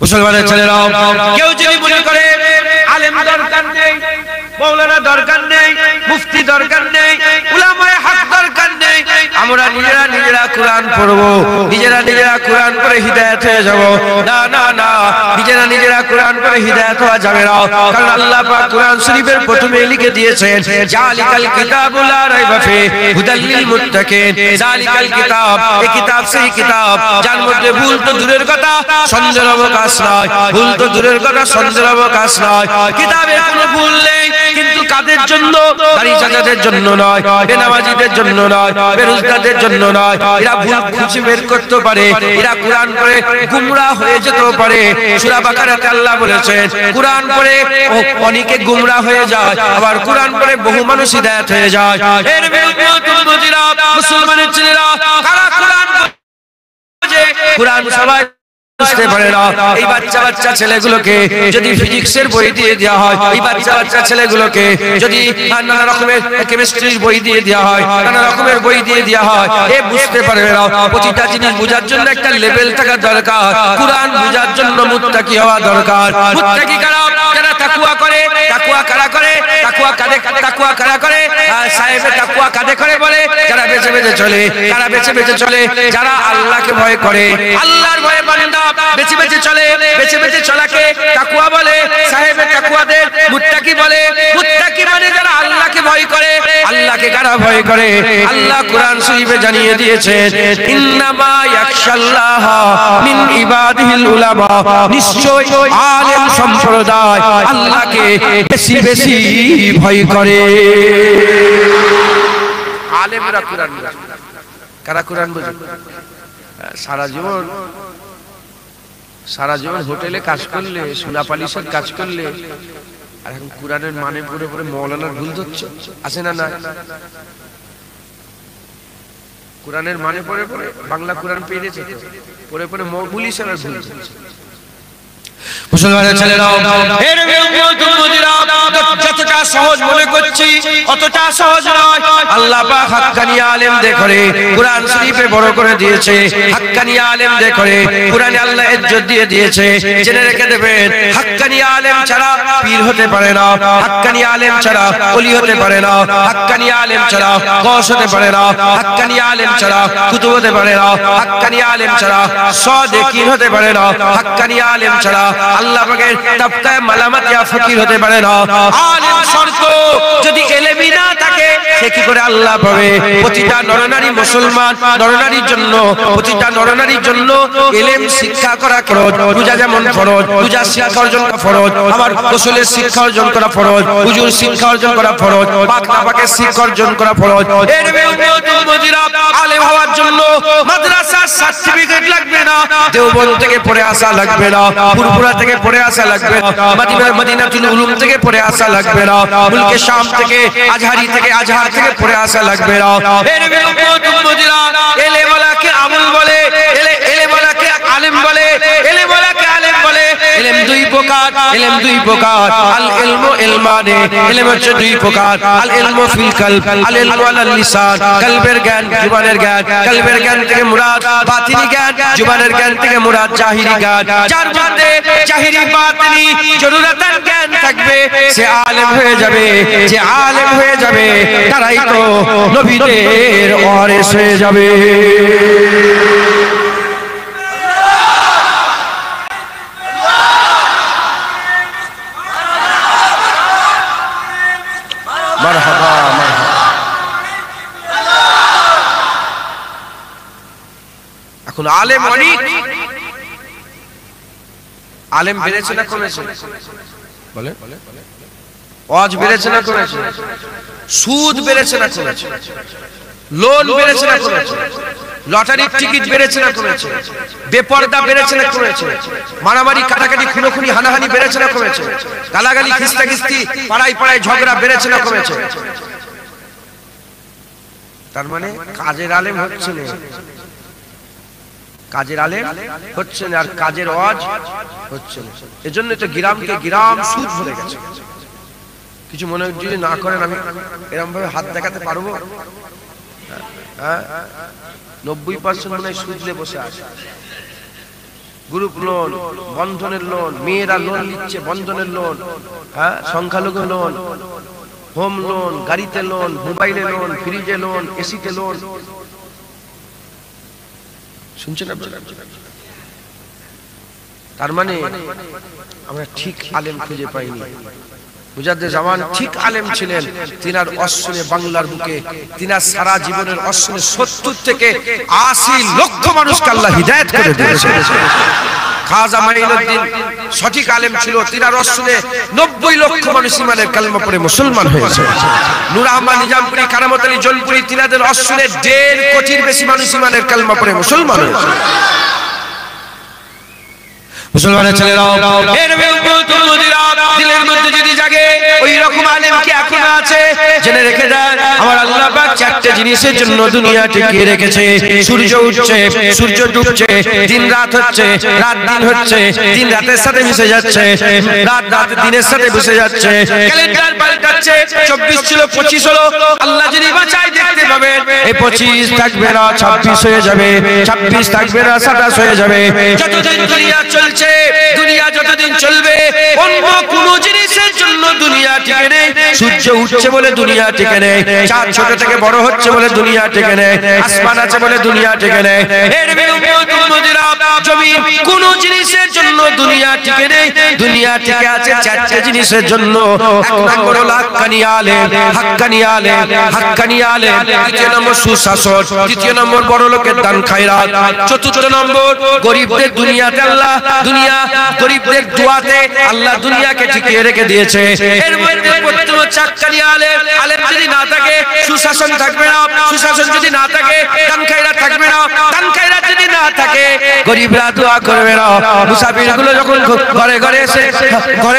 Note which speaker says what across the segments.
Speaker 1: মুসলমানের ছেলেরা, কেউ যদি মনে করে আলেম দরকার নেই, মাওলানা দরকার নেই, মুফতি দরকার নেই, উলামায়ে হক দরকার নেই, আমরা নিজেরা কোরআন পড়বো, নিজেরা কোরআন পড়ে হিদায়াত হয়ে যাব, না না না, নিজেরা কোরআন পড়ে হিদায়াত হওয়া যাবে না। কারণ আল্লাহ পাক কোরআন শরীফের প্রথমে লিখে দিয়েছেন, জালিকাল কিতাবুল লা রাইবা ফিহি হুদাল লিল মুত্তাকিন। জালিকাল কিতাব, এই কিতাব সেই কিতাব যার মধ্যে ভুল তো দূরের কথা, সন্দেহের অবকাশ নাই, ভুল তো দূরের কথা, সন্দেহের অবকাশ নাই। কিতাবে কোনো ভুল নেই, কিন্তু কাদের জন্য? দাড়ি চাচাদের জন্য নয়, বেনামাজিদের জন্য নয়, বেরোজগারদের জন্য নয়। এরা ভুল খুঁজে বের করতে পারে, এরা কোরআন পড়ে গুমরাহ হয়ে যেতে পারে। সূরা বাকারাতে আল্লাহ বলেছেন, কোরআন পড়ে অনেকে গুমরাহ হয়ে যায়, আবার কোরআন পড়ে বহু মানুষ হিদায়াত হয়ে যায়। এর বিরুদ্ধে মুসলমানের ছেলেরা কারা কোরআন সবাই বুঝতে পারে না। এই বাচ্চা ছেলেগুলোকে যদি ফিজিক্সের বই দিয়ে দেওয়া হয়, এই বাচ্চা ছেলেগুলোকে যদি নানা রকমের কেমিস্ট্রির বই দিয়ে দেওয়া হয়, নানা রকমের বই দিয়ে দেওয়া হয়, এ বুঝতে পারবে না। প্রতিটা জিনিস বোঝার জন্য একটা লেভেল থাকা দরকার। কোরআন বোঝার জন্য মুত্তাকি হওয়া দরকার। মুত্তাকি কারা? যারা তাকওয়া করে। তাকওয়া কারা করে? তাকওয়া কারা করে? সাহেবে তাকওয়া কাঁধে করে বলে যারা বেঁচে বেঁচে চলে। কারা বেঁচে বেঁচে চলে? যারা আল্লাহকে ভয় করে, আল্লাহর ভয়ে বান্দা বেঁচে বেঁচে চলে। বেঁচে বেঁচে চলাকে তাকওয়া বলে, সাহেবে তাকওয়াদের মুত্তাকি বলে। মুত্তাকি মানে যারা আল্লাহকে ভয় করে। আল্লাহকে কারা ভয় করে? আল্লাহ কোরআন শরীফে জানিয়ে দিয়েছেন, ইন্নামা ইয়াখশাল্লাহ মিন ইবাদিহিল উলামা। নিশ্চয় আলেম সম্প্রদায় আল্লাহকে বেশি বেশি ভয় করে। আলেমরা কোরআন বোঝে। কারা কোরআন বোঝে? সারা জীবন হোটেলে কাজ করলে, সোনা পালিশের কাজ করলে, আর এখন কোরআনের মানে পড়ে পড়ে মৌলানার ভুল ধরছে, আছে না? না, কোরআনের মানে পড়ে পড়ে বাংলা কোরআন পেয়েছে, পড়ে পড়ে মৌলভী হিসেবে ভুল ধরছে। মুসলমানের ছেলেরা, যতটা সহজ মনে করছি অতটা সহজ নয়। আল্লাহ পাক হাক্কানি আলেমদের করে কোরআন শরীফে বড় করে দিয়েছে। হাক্কানি আলেমদের করে কোরআনে আল্লাহ ইজ্জত দিয়ে দিয়েছে। জেনে রেখে দেবেন, হাক্কানি আলেম ছাড়া পীর হতে পারে না, হাক্কানি আলেম ছাড়া ওলি হতে পারে না, হাক্কানি আলেম ছাড়া গৌস হতে পারে না, হাক্কানি আলেম ছাড়া কুতুব হতে পারে না, হাক্কানি আলেম ছাড়া সাদিকিন হতে পারে না, হাক্কানি আলেম ছাড়া আল্লাহ পাকের তাবকায়ে মালামাতিয়া ফকির হতে পারে না। আলেম শর্ত, যদি এলেমই না থাকে সে কি করে আল্লাহ পাবে? প্রতিটা নরনারী মুসলমান, নরনারীর জন্য, প্রতিটা নরনারীর জন্য এলেম শিক্ষা করা ফরজ। রোজা যেমন ফরজ, রোজা শিক্ষা অর্জন করা ফরজ, আমার গোসলের শিক্ষা অর্জন করা ফরজ, ওযুর শিক্ষা অর্জন করা ফরজ, পাক নাপাকের শিক্ষা অর্জন করা ফরজ। এর বিরুদ্ধে আলেম হওয়ার জন্য মাদ্রাসার সার্টিফিকেট লাগবে না, দেওবন্দ থেকে পড়ে আসা লাগবে না, ফুরফুরা থেকে পড়ে আসা লাগবে না, মদিনাতুল উলুম থেকে পড়ে আসা লাগবে না, মুলকে শাম থেকে, আজহারি থেকে, আজহার থেকে পড়ে আসা লাগবে না। এর বিরুদ্ধে এলেমওয়ালাকে আমল বলে, এলেমওয়ালাকে আলেম বলে, এলেমওয়ালাকে আলেম বলে। এলেম দুই প্রকার, এলেম দুই প্রকার। আল ইলমু ইলমানে, এলেম হচ্ছে দুই প্রকার। আল ইলমু ফিল কলব, আল ইলমু আলাল লিসান। কলবের জ্ঞান, জীবনের জ্ঞান। কলবের জ্ঞান থেকে মুরাদ বাতিনি জ্ঞান, জীবনের জ্ঞান থেকে মুরাদ জাহিরি জ্ঞান। যার মধ্যে জাহিরি বাতিনি জরুরতান জ্ঞান থাকবে সে আলেম হয়ে যাবে। যে আলেম হয়ে যাবে তারাই তো নবীদের ওয়ারিস হয়ে যাবে। মারহাবা, মারহাবা। এখন আলেম অনেক, আলেম বেড়েছে না কমেছে? বলে ওয়াজ বেড়েছে না কমেছে? সুদ বেড়েছে না কমেছে? লোন বেড়েছে না কমেছে? লটারির টিকিট বেড়েছে না কমেছে? বেপরদা বেড়েছে না কমেছে? মারামারি, কাটাকাটি, খুনোখুনি, হানাহানি বেড়েছে না কমেছে? গালাগালি, খিস্তাখিস্তি, পাড়ায় পাড়ায় ঝগড়া বেড়েছে না কমেছে? তার মানে কাজের আলেম হচ্ছে না, কাজের আলেম হচ্ছে না, আর কাজের ওয়াজ হচ্ছে না। এজন্য তো গ্রামকে গ্রাম সুদ ভরে গেছে। কিছু মনে যদি না করেন, আমি এরকম ভাবে হাত দেখাতে পারবো? 90% মনে হয় সুদলে বসে আছে। গ্রুপ লোন, বন্ধনের লোন, মেয়েরা লোন নিচ্ছে বন্ধনের লোন, হ্যাঁ, সংখ্যালঘু লোন, হোম লোন, গাড়িতে লোন, মোবাইলে লোন, ফ্রিজে লোন, এসিতে লোন। শুনছেন আপনারা? তার মানে আমরা ঠিক আলেম খুঁজে পাইনি। মুজাদ্দেদ জামান ঠিক আলেম ছিলেন। তিনার অশ্বনে বাংলার বুকে তিনার সারা জীবনের অশ্বনে 70 থেকে 80 লক্ষ মানুষকে আল্লাহ হিদায়াত করে দিয়েছেন। খাজা মাইনুদ্দিন সঠিক আলেম ছিল। তিনার অশ্বনে 90 লক্ষ মানুষ ইমানের কালেমা পড়ে মুসলমান হয়েছে। নূর আহমদ নিজামপুরি, কারামত আলী জলপুরি, তিনাদের অশ্বনে 1.5 কোটির বেশি মানুষ ইমানের কালেমা পড়ে মুসলমান হয়েছে। মুসলমানের ছেলেরাও এর দিলের মধ্যে যদি জাগে ওই রকম আলেম কি এখনো আছে? জেনে রেখে যান, আমার আল্লাহ পাক 4টে জিনিসের জন্য দুনিয়া টিকিয়ে রেখেছে। সূর্য উঠছে, সূর্য ডুবছে, দিন রাত হচ্ছে, রাত দিন হচ্ছে, দিন রাতের সাথে মিশে যাচ্ছে, রাত রাত দিনের সাথে মিশে যাচ্ছে, ক্যালেন্ডার পাল্টাচ্ছে। 24 ছিল 25 হলো। আল্লাহ যদি বাঁচায় দেখতে পাবেন এই 25 থাকবে না, 26 হয়ে যাবে, 26 থাকবে না, 27 হয়ে যাবে। যতদিন দুনিয়া চলছে, দুনিয়া যতদিন চলবে, অন্য কোন জিনিসের জন্য দুনিয়া টিকে নেই। সূর্য উঠছে বলে দুনিয়া টিকে নেই, চাঁদ ছোট থেকে বড় হচ্ছে বলে দুনিয়া টিকে নেই, আসমান আছে বলে দুনিয়া টিকে নেই। এর জমিন কোন জিনিসের জন্য দুনিয়া টিকে নেই। দুনিয়া টিকে আছে 4টে জিনিসের জন্য। 1 নম্বর হলো হাক্কানি আলেম, হাক্কানি আলেম, হাক্কানি আলেম। দ্বিতীয় নম্বর সুশাসন, তৃতীয় নম্বর বড় লোকের দান খায়রাত, চতুর্থ নম্বর গরিবদের দুনিয়াতে আল্লাহ, দুনিয়া গরিবদের দোয়াতে আল্লাহ দুনিয়াকে টিকিয়ে রেখে দিয়েছে। এর মধ্যে প্রথম হচ্ছে হাক্কানি আলেম। আলেম যদি না থাকে সুশাসন থাকবে না, সুশাসন যদি না থাকে দান খায়রাত থাকবে না, দান খায়রাত যদি না থাকে গরিবরা দোয়া করবে না। মুসাফিরগুলো যখন ঘরে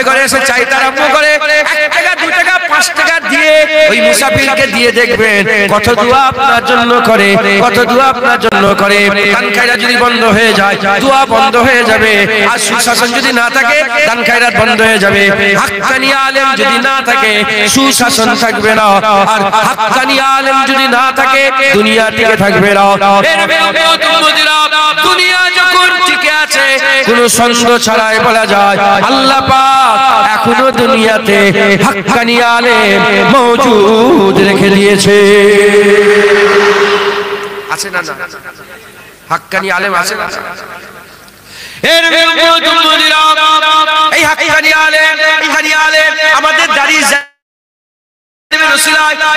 Speaker 1: ঘরে এসে চাইতে আরম্ভ করে 1 টাকা 2 টাকা 5 টাকা দিয়ে ওই মুসাফিরকে দিয়ে দেখবেন কত দোয়া আপনার জন্য করে, কত দোয়া আপনার জন্য করে। দান খায়রাত যদি বন্ধ হয়ে যায় দোয়া বন্ধ হয়ে যাবে। আর সুশাসন যদি না থাকে দান খায়রাত বন্ধ হয়ে যাবে। হাক্কানি আলেম যদি না থাকে সুশাসন থাকবে না, আর হাক্কানি আলেম যদি না থাকে দুনিয়া টিকে থাকবে না। দুনিয়া যখন টিকে আছে কোন সন্দেহ ছাড়াই বলা যায় আল্লাহ পাক এখনো দুনিয়াতে হাক্কানি আলেম মওজুদ রেখে দিয়েছে। আছে না? হাক্কানি আলেম আছে না? এই হাক্কানি আলেম আমাদের দাড়ি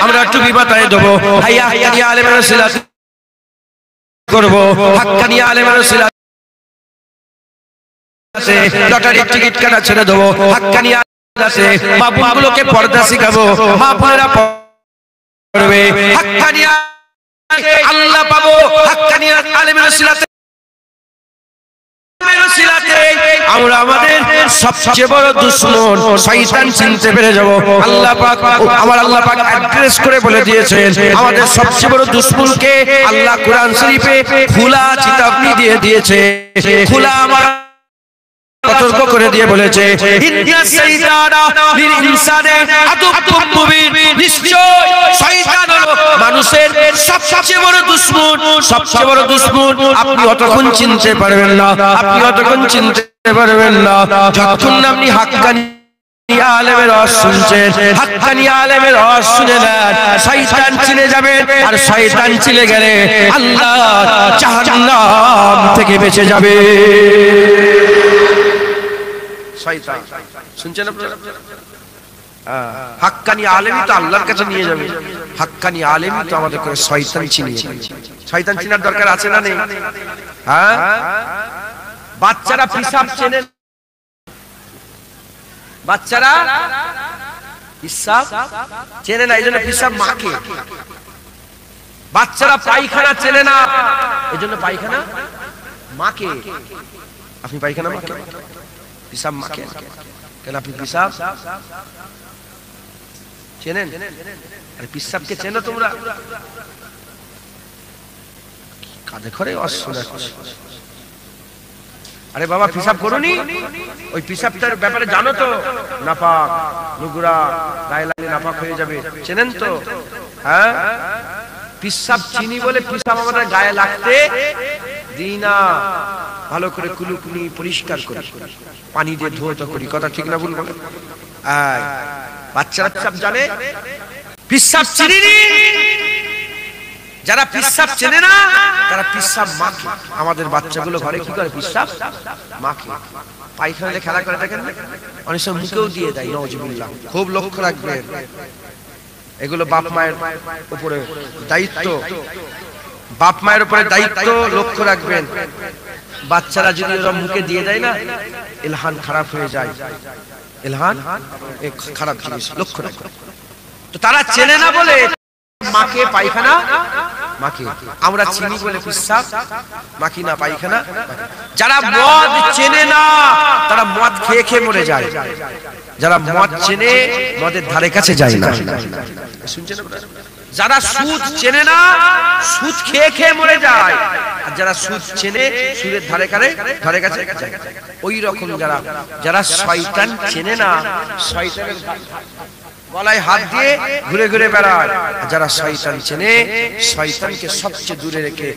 Speaker 1: আমরা টুপি মাথায় দেবো, হাক্কানি আলেমের ওসিলাতে করব, হাক্কানি আলেমের ওসিলাতে লটারির টিকিট কাটা ছেড়ে দেবো, হাক্কানি আলেমের মা বোনগুলোকে পর্দা শিখাবো, মা বোনেরা পড়বে, হাক্কানি আল্লাহ পাবো, হাক্কানি আলেমের ওসিলাতে আমরা আমাদের সবচেয়ে বড় দুশমন শয়তান চিনতে পেরে যাব। আল্লাহ পাক, আমার আল্লাহ পাক অ্যাড্রেস করে বলে দিয়েছেন আমাদের সবচেয়ে বড় দুশমনকে আল্লাহ কোরআন শরীফে খোলা চেতাবনী দিয়ে দিয়েছে। খোলা আমার সতর্ক করে দিয়ে বলেছে ইন্না শাইতানা লিল ইনসানি আদুউম মুবিন, নিশ্চয় শয়তান হলো মানুষের সবচেয়ে বড় দুশমন, সবচেয়ে বড় দুশমন। আপনি অতক্ষণ চিনতে পারবেন না, আপনি অতক্ষণ চিনতে পারবেন না যতক্ষণ না আপনি হাক্কানি আলেমের রস শুনছেন। হাক্কানি আলেমের রস শুনে নেন, শয়তান চিনে যাবেন, আর শয়তান চিনে গেলে আল্লাহ জাহান্নাম থেকে বেঁচে যাবে। শয়তান শুনছেন আপনারা? হাক্কানি আলেমই তো আল্লাহর কাছে নিয়ে যাবে, হাক্কানি আলেমই তো আমাদের করে শয়তান চিনিয়ে যাবে। শয়তান চিনার দরকার আছে না নেই? হ্যাঁ, বাচ্চারা পিসাব চেনে, বাচ্চারা পিসাব চেনে না, এই জন্য পিসাব মাকে। বাচ্চারা পায়খানা চেনে না, এই জন্য পায়খানা মাকে। আপনি পায়খানা মাকে, পিসাব মাকে কেন? আপনি পিসাব চেনেন? আরে পিসাবকে চেনো তোমরা? কাঁধে করে আরে বাবা পিসাব করুনি, ওই পিসাবটার ব্যাপারে জানো তো? নাপাক, নোংরা, গায়ে লাগলে নাপাক হয়ে যাবে, চেনেন তো? হ্যাঁ, পিসাব চিনি বলে পিসাব আমাদের গায়ে লাগতে দিই না, ভালো করে কুলুকুলি পরিষ্কার করি, পানি দিয়ে ধুয়ে করি। কথা ঠিক না ভুল বলে? বাচ্চারা সব জানে পিসাব চিনি, যারা পিসাব চেনে না তারা পিসাব মাখে। আমাদের বাচ্চাগুলো ঘরে কি করে? পিসাব মাখে। পায়খানাতে খেলা করে দেখেন, অনেক সময় মুখেও দিয়ে দেয়। নাউজুবিল্লাহ। খুব লক্ষ্য রাখবেন, এগুলো বাপ মায়ের উপরে দায়িত্ব, বাপ মায়ের উপরে দায়িত্ব, লক্ষ্য রাখবেন। বাচ্চারা যদি ওরা মুখে দিয়ে দেয় না, ইলহান খারাপ হয়ে যায়। ইলহান এক খারাপ জিনিস, লক্ষ্য রাখবেন। তো তারা চেনে না বলে মাকে পায়খানা মাকে, আমরা চিনি বলে পিসাব মাকি না, পায়খানা। যারা মদ চেনে না তারা মদ খেয়ে খেয়ে মরে যায়। যারা মদ চেনে মদের ধারে কাছে যায় না। শুনছেন? যারা সুদ চেনে না সুদ খেয়ে খেয়ে মরে যায়, আর যারা সুদ চেনে সুদের ধারে কাছে যায়। ওই রকম যারা শয়তান চেনে না, শয়তানের গলায় হাত দিয়ে ঘুরে ঘুরে বেড়ায়। যারা শয়তান চেনে, শয়তানকে সবচেয়ে দূরে রেখে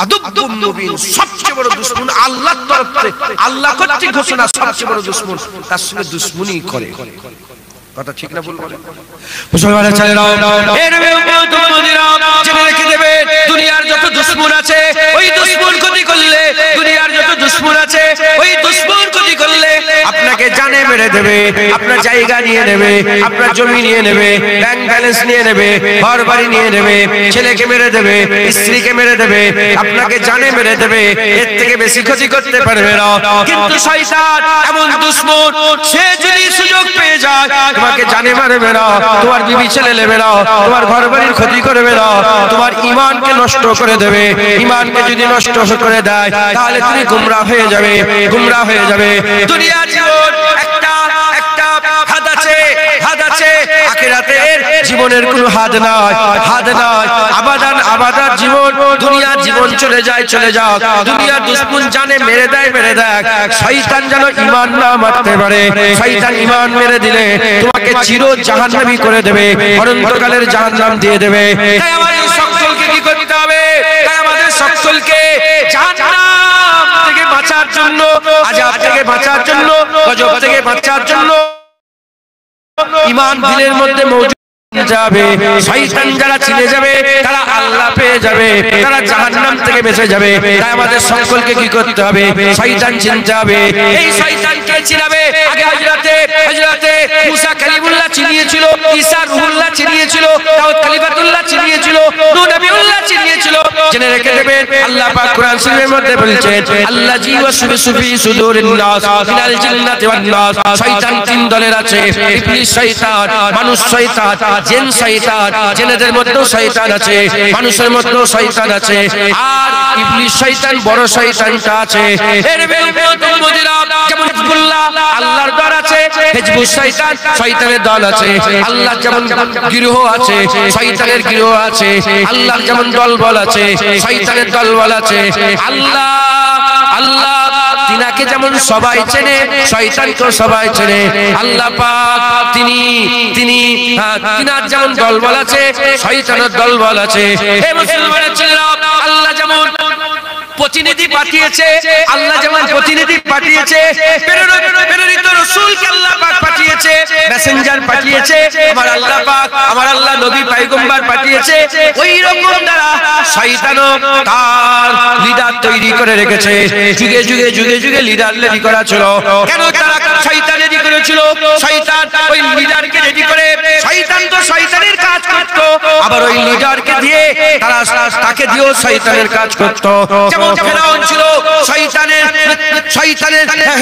Speaker 1: আদুব্বুম মুবিন, সবচেয়ে বড় দুশমন আল্লাহর তরফ থেকে, আল্লাহ কর্তৃক ঘোষণা সবচেয়ে বড় দুশমন, তার সঙ্গে দুশমনি করে। কথা ঠিক না ভুল বলে? মুসলমানের ছেলেরাও, এর উম্মত উম্মতিরা জেনে রেখে দেবে, দুনিয়ার যত দুশমন আছে ওই দুশমন ক্ষতি করলে, দুনিয়ার যত দুশমন আছে ওই দুশমন ক্ষতি করলে আপনাকে জানে মেরে দেবে, আপনার জায়গা নিয়ে নেবে, আপনার জমি নিয়ে নেবে, ব্যাংক ব্যালেন্স নিয়ে নেবে, ঘর বাড়ি নিয়ে নেবে, ছেলেকে মেরে দেবে, স্ত্রীকে মেরে দেবে, আপনাকে জানে মেরে দেবে। এর থেকে বেশি ক্ষতি করতে পারবে না। কিন্তু শয়তান এমন দুশমন, সে যদি সুযোগ পেয়ে যায় তোমাকে জানে মারবে না, তোমার বিবি ছেলে নেবে না, তোমার ঘর বাড়ির ক্ষতি করবে না, তোমার ঈমানকে নষ্ট করে দেবে। ঈমানকে যদি নষ্ট করে দেয় তাহলে তুমি গুমরাহ হয়ে যাবে, গুমরাহ হয়ে যাবে। দুনিয়ার জীবন একটা হাদ আছে, আখিরাতের জীবনের কোনো হাদ নাই, আবাদান জীবন। দুনিয়ার জীবন চলে যায়। দুনিয়ার দুশমন জানে মেরে দেয়। শয়তান যেন ঈমান না মারতে পারে। শয়তান ঈমান মেরে দিলে তোমাকে চির জাহান্নামী করে দেবে, অনন্তকালের জাহান্নাম দিয়ে দেবে। তাই আমাদের সকলকে কি করতে হবে? তাই আমাদের সকলকে জাহান্নাম থেকে বাঁচার জন্য, আযাব থেকে বাঁচার জন্য, গজব থেকে বাঁচার জন্য ঈমান দিলের মধ্যে মৌজুদ যাবে। শয়তান যারা চিনে যাবে তারা আল্লাহ পেয়ে যাবে, তারা জাহান্নাম থেকে বেঁচে যাবে। তাই আমাদের সকলকে কি করতে হবে? শয়তান চিনতে হবে। এই শয়তানকে চিনাবে। আগে হযরতে মুসা কালিমুল্লাহ চিনিয়েছিল, ঈসা রূহুল্লাহ চিনিয়েছিল, দাউদ খলিফাতুল্লাহ চিনিয়েছিল, নূহ নবিউল্লাহ চিনিয়েছিল। জেনে রেখে দেবেন, আল্লাহ পাক কোরআন শরীফের মধ্যে বলেছেন, আল্লাযী ওয়াসওয়াসু ফি সুদুরিন নাস মিনাল জিন্নাতি ওয়ান নাস। শয়তান তিন দলের আছে, ইবলিস শয়তান, মানুষ শয়তান, জিন শয়তান। জিনেদের মধ্যেও শয়তান আছে, মানুষের মধ্যেও শয়তান আছে, আর ইবলিস শয়তান বড় শয়তানটা আছে। এর উম্মতিরা যেমন হিজবুল্লাহ আল্লাহর দল আছে, হিজবুস শয়তান শয়তানের দল আছে। আল্লাহ যেমন গিরহ আছে, শয়তানের গিরহ আছে। আল্লাহর যেমন দলবল আছে, শয়তানের দলবল আছে। আল্লাহ তিনাকে যেমন সবাই চেনে, শয়তানকেও সবাই চেনে। আল্লাহ পাক তিনার যেমন দলবল আছে, শয়তানের দলবল আছে। হে মুসলমানের ছেলেরা, আল্লাহ যেমন প্রতিনিধি পাঠিয়েছে, আল্লাহ যেমন প্রতিনিধি পাঠিয়েছে, প্রেরিত রাসূলকে আল্লাহ পাক পাঠিয়েছে, মেসেঞ্জার পাঠিয়েছে, আমার আল্লাহ নবী পয়গম্বর পাঠিয়েছে। ওই রকম দ্বারা শয়তানও তার লিডার তৈরি করে রেখেছে। যুগে লিডার রেডি করা ছিল। কেন তারা শয়তান রেডি করেছিল? শয়তান ওই লিডারকে রেডি করে, শয়তান তো শয়তানের কাজ করত, আবার ওই লিডারকে দিয়ে তাকে দিয়েও শয়তানের কাজ করত। যেমন ফেরাউন ছিল শয়তানের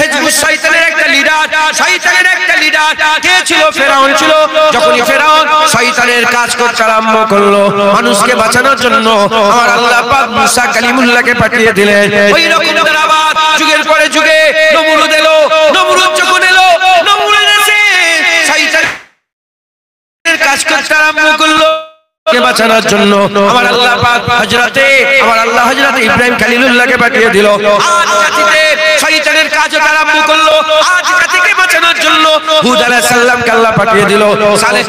Speaker 1: হিজবুস শয়তানের একটা লিডার, শয়তানের একটা লিডার কে ছিল? ফেরাউন ছিল। যখনই ফেরাউন শয়তানের কাজ করতে আরম্ভ করলো মানুষকে বাঁচানোর জন্য, আমার আল্লাহ পাক মুসা কালিমুল্লাহকে পাঠিয়ে দিলেন। ওই রকম আবার যুগের পরে যুগে নমরুদ এলো। নমরুদ যখন এলো, নমরুদ এসে শয়তানের কাজ করতে আরম্ভ করলো বাঁচানোর জন্য। আমার আল্লাহ পাক হযরতে ইব্রাহিম খলিলুল্লাহকে পাঠিয়ে দিল। আজ জাতিতে শয়তানের কাজ আরম্ভ করলো। আজ জাতিকে বাঁচানোর জন্য হুদ আলাইহিস সালামকে আল্লাহ পাঠিয়ে দিল সালেহ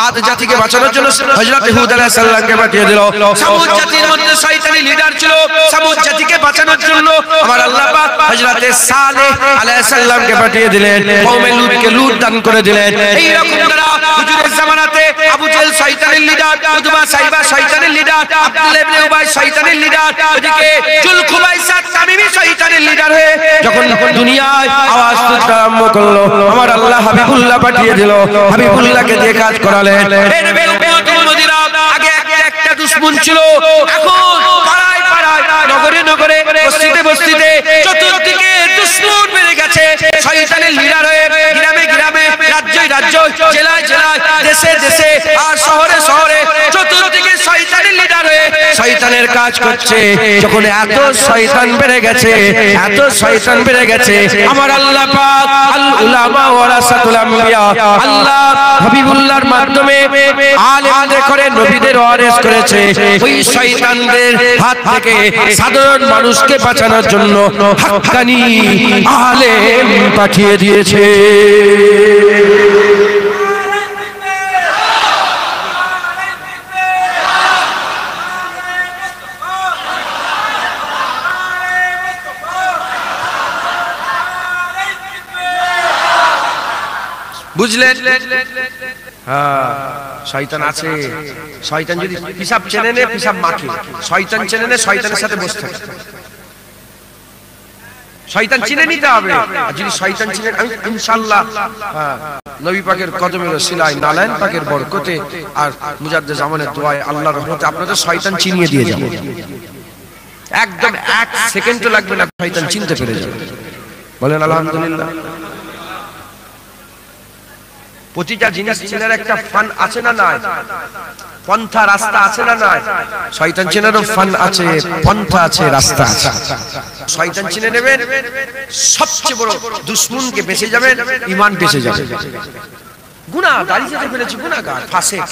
Speaker 1: আদ জাতিকে বাঁচানোর জন্য হযরত হুদ আলাইহিস সালামকে পাঠিয়ে দিল সামুদ জাতির মধ্যে শয়তানি লিডার ছিল সামুদ জাতিকে বাঁচানোর জন্য আমার আল্লাহ পাক হযরত সালেহ আলাইহিস সালামকে পাঠিয়ে দিলেন কওমে লূতকে লূত দান করে দিলেন এই রকম দ্বারা হুজুরের জামানাতে আবু জেহেল শয়তানের লিডার উতবা সাইবা শয়তানের লিডার আব্দুল্লাহ ইবনে উবাই শয়তানের লিডার ওদিকে জুলখুবাইসা তামিমি শয়তানের লিডার হয়ে যখন দুনিয়ায় আওয়াজ তুলতে আরম্ভ করলো আমার আল্লাহ হাবিবুল্লাহ পাঠিয়ে দিল হাবিবুল্লাহকে দিয়ে কাজ করালেন এই নবীর উম্মতুল মদিনা আগে একটা দুশমন ছিল এখন পাড়ায় পাড়ায় নগরে নগরে বস্তিতে বস্তিতে চতুর্দিকে দুশমন বেড়ে গেছে শয়তানের লিডার হয়ে গ্রামে গ্রামে রাজ্যে রাজ্য জেলায় জেলায় দেশে দেশে আর শহরে শহরে চতুর্দিকে শয়তানের লিডার হয়ে শয়তানের কাজ করছে যখন এত শয়তান বেড়ে গেছে এত শয়তান বেড়ে গেছে আমার আল্লাহ পাক আল উলামা ওয়ারাসাতুল আম্বিয়া আল্লাহ হাবিবুল্লাহর মাধ্যমে আলেমদের করে নবীদের ওয়ারিস করেছে ওই শয়তানদের হাত থেকে সাধারণ মানুষকে বাঁচানোর জন্য হাক্কানি আলেম পাঠিয়ে দিয়েছে বুঝলেন হ্যাঁ শয়তান আছে শয়তান যদি পিসাব চেনে নে পিসাব মাখে শয়তান চেনে নে শয়তানের সাথে বসে থাকে শয়তান চিনে নিতে হবে আর যদি শয়তান চিনে আমি ইনশাআল্লাহ নবী পাকের কদমের ওসিলায় নালায়েন পাকের বরকতে আর মুজাদ্দিদ জামানের দোয়ায় আল্লাহর রহমতে আপনাদের শয়তান চিনিয়ে দিয়ে যাব একদম 1 সেকেন্ডও লাগবে না শয়তান চিনতে পেরে যাবে বলেন আলহামদুলিল্লাহ প্রতিটা জিনিস চেনার একটা ফান আছে না নাই পন্থা রাস্তা আছে না নাই শয়তান চেনারও ফান আছে পন্থা আছে রাস্তা আছে শয়তান চিনে নেবেন সবচেয়ে বড় দুশমনকে বেঁচে যাবেন ঈমান বেঁচে যাবে গুনাহ দাড়ি চেঁচে ফেলেছি গুনাহগার ফাসিক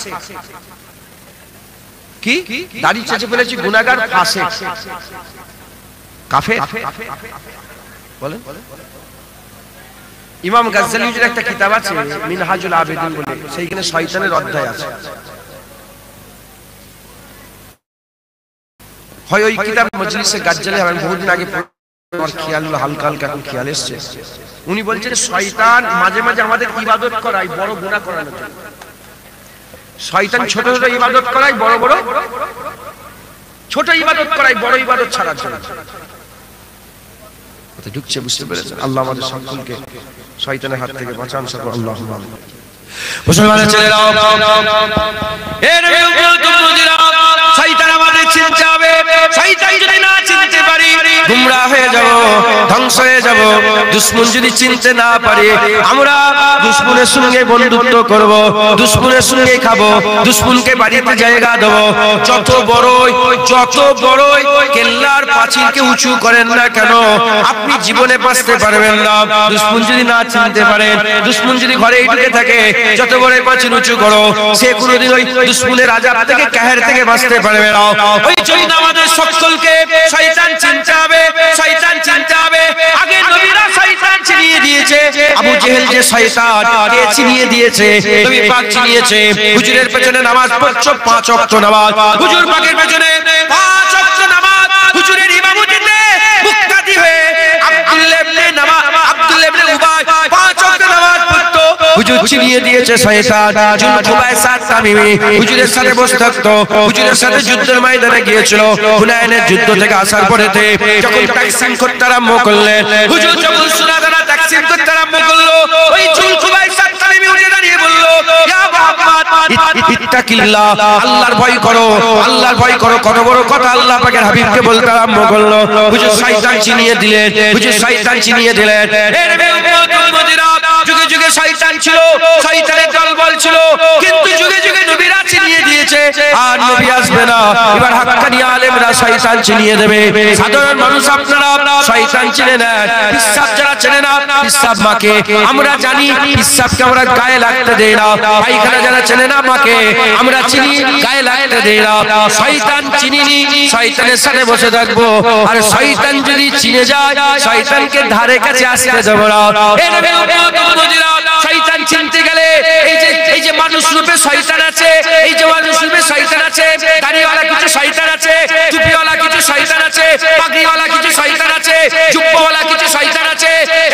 Speaker 1: কি দাড়ি চেঁচে ফেলেছি গুনাহগার ফাসিক কাফের বলেন ইমাম গাজ্জালির একটা কিতাব আছে মিনহাজুল আবেদিন বলে সেইখানে শয়তানের অধ্যায় আছে হয় ওই কিতাব মজলিসে গাজ্জালি আমি বহুদিন আগে আমার খেয়াল হলো হালকা হালকা এখন খেয়াল এসছে উনি বলছেন শয়তান মাঝে মাঝে আমাদের ইবাদত করায় বড় গুনাহ করানোর জন্য শয়তান ছোট ছোট ইবাদত করায় বড় বড় ছোট ইবাদত করায় বড় ইবাদত ছাড়ার জন্য তো ঢুকছে বুঝতে পেরেছেন আল্লাহ আমাদের সকলকে শয়তানের হাত থেকে বাঁচান সকল আল্লাহুম্মা আমিন মুসলমানের ছেলেরা এ নবী উম্মতুল মুদিরা শয়তান আমাদের চিনতে হবে শয়তান যদি না চিনতে পারি গুমরাহ হয়ে যাব ধ্বংস হয়ে যাব দুশমন যদি চিনতে না পারি আমরা দুশমনের সঙ্গে বন্ধুত্ব করব দুশমনের সঙ্গে খাবো দুশমনকে বাড়িতে জায়গা দেব যত বড়ই কেল্লার পাঁচিলকে উঁচু করেন না কেন আপনি জীবনে বাঁচতে পারবেন না দুশমন যদি না চিনতে পারেন দুশমন যদি ঘরেই ঢুকে থাকে যত বড় পাঁচিল উঁচু করো সে কোনোদিন ওই দুশমনের আযাব থেকে কাহের থেকে বাঁচতে পারবে না ওই জন্য আমাদের সকলকে শয়তান চিনতে হবে শয়তান চিনতে হবে আগে নবীরা শয়তান চিনিয়ে দিয়েছে আবু জেহেল যে শয়তান কে চিনিয়ে দিয়েছে নবী পাক চিনিয়েছে হুজুরের পেছনে নামাজ পড়ছো 5 ওয়াক্ত নামাজ হুজুর পাকের পেছনে 5 ওয়াক্ত নামাজ হুজুরের ইমামতিতে মুক্তাদি হয়ে আব্দুল্লাহ ইবনে উবাই 5 ওয়াক্ত নামাজ পড়তো হুজুর চিনিয়ে দিয়েছে শয়তান জুলখুবাইসা তামিমি হুজুরের সাথে বসে থাকতো হুজুরের সাথে যুদ্ধের ময়দানে গিয়েছিল হুনাইনের যুদ্ধ থেকে আসার পরেতে যখন তাকসীম করতে আরম্ভ করলেন হুজুর যখন সুনাদানা তাকসীম করতে আরম্ভ করলো ওই জুলখুবাইসা তামিমি উঠে দাঁড়িয়ে বলল ইয়া মুহাম্মদ ইত্তাকিল্লাহ আল্লাহর ভয় করো আল্লাহর ভয় করো কত বড় কথা আল্লাহ পাকের হাবিবকে বলতে আরম্ভ করলো হুজুর শয়তান চিনিয়ে দিলেন হুজুর শয়তান চিনিয়ে দিলেন এ নবী উম্মতুল মুদিরা যুগে যুগে শয়তান ছিল শয়তানের দলবল ছিল কিন্তু যুগে যুগে নবীরা চিনিয়ে দিয়েছে আর নবী আসবে না। এবার হাক্কানি আলেমরা শয়তান চিনিয়ে দেবে। সাধারণ মানুষ আপনারা শয়তান চিনে নেন, পিশাব যারা চেনে না, পিশাব মাকে আমরা জানি, পিশাবকে আমরা গায়ে লাগতে দেই না। পায়খানা যারা চেনে না মাকে আমরা চিনি, গায়ে লাগতে দেই না। শয়তান চিনিনি, শয়তানের সাথে বসে থাকবো। আর শয়তান যদি চিনে যায়, শয়তানকে ধারে কাছে আসতে দেব না। শয়তান চিনতে গেলে এই যে মানুষ রূপে শয়তান আছে, এই যে মানুষ রূপে শয়তান আছে, দাড়িওয়ালা কিছু শয়তান আছে, টুপিওয়ালা কিছু শয়তান আছে, পাগড়িওয়ালা কিছু শয়তান আছে, জুব্বাওয়ালা কিছু শয়তান আছে।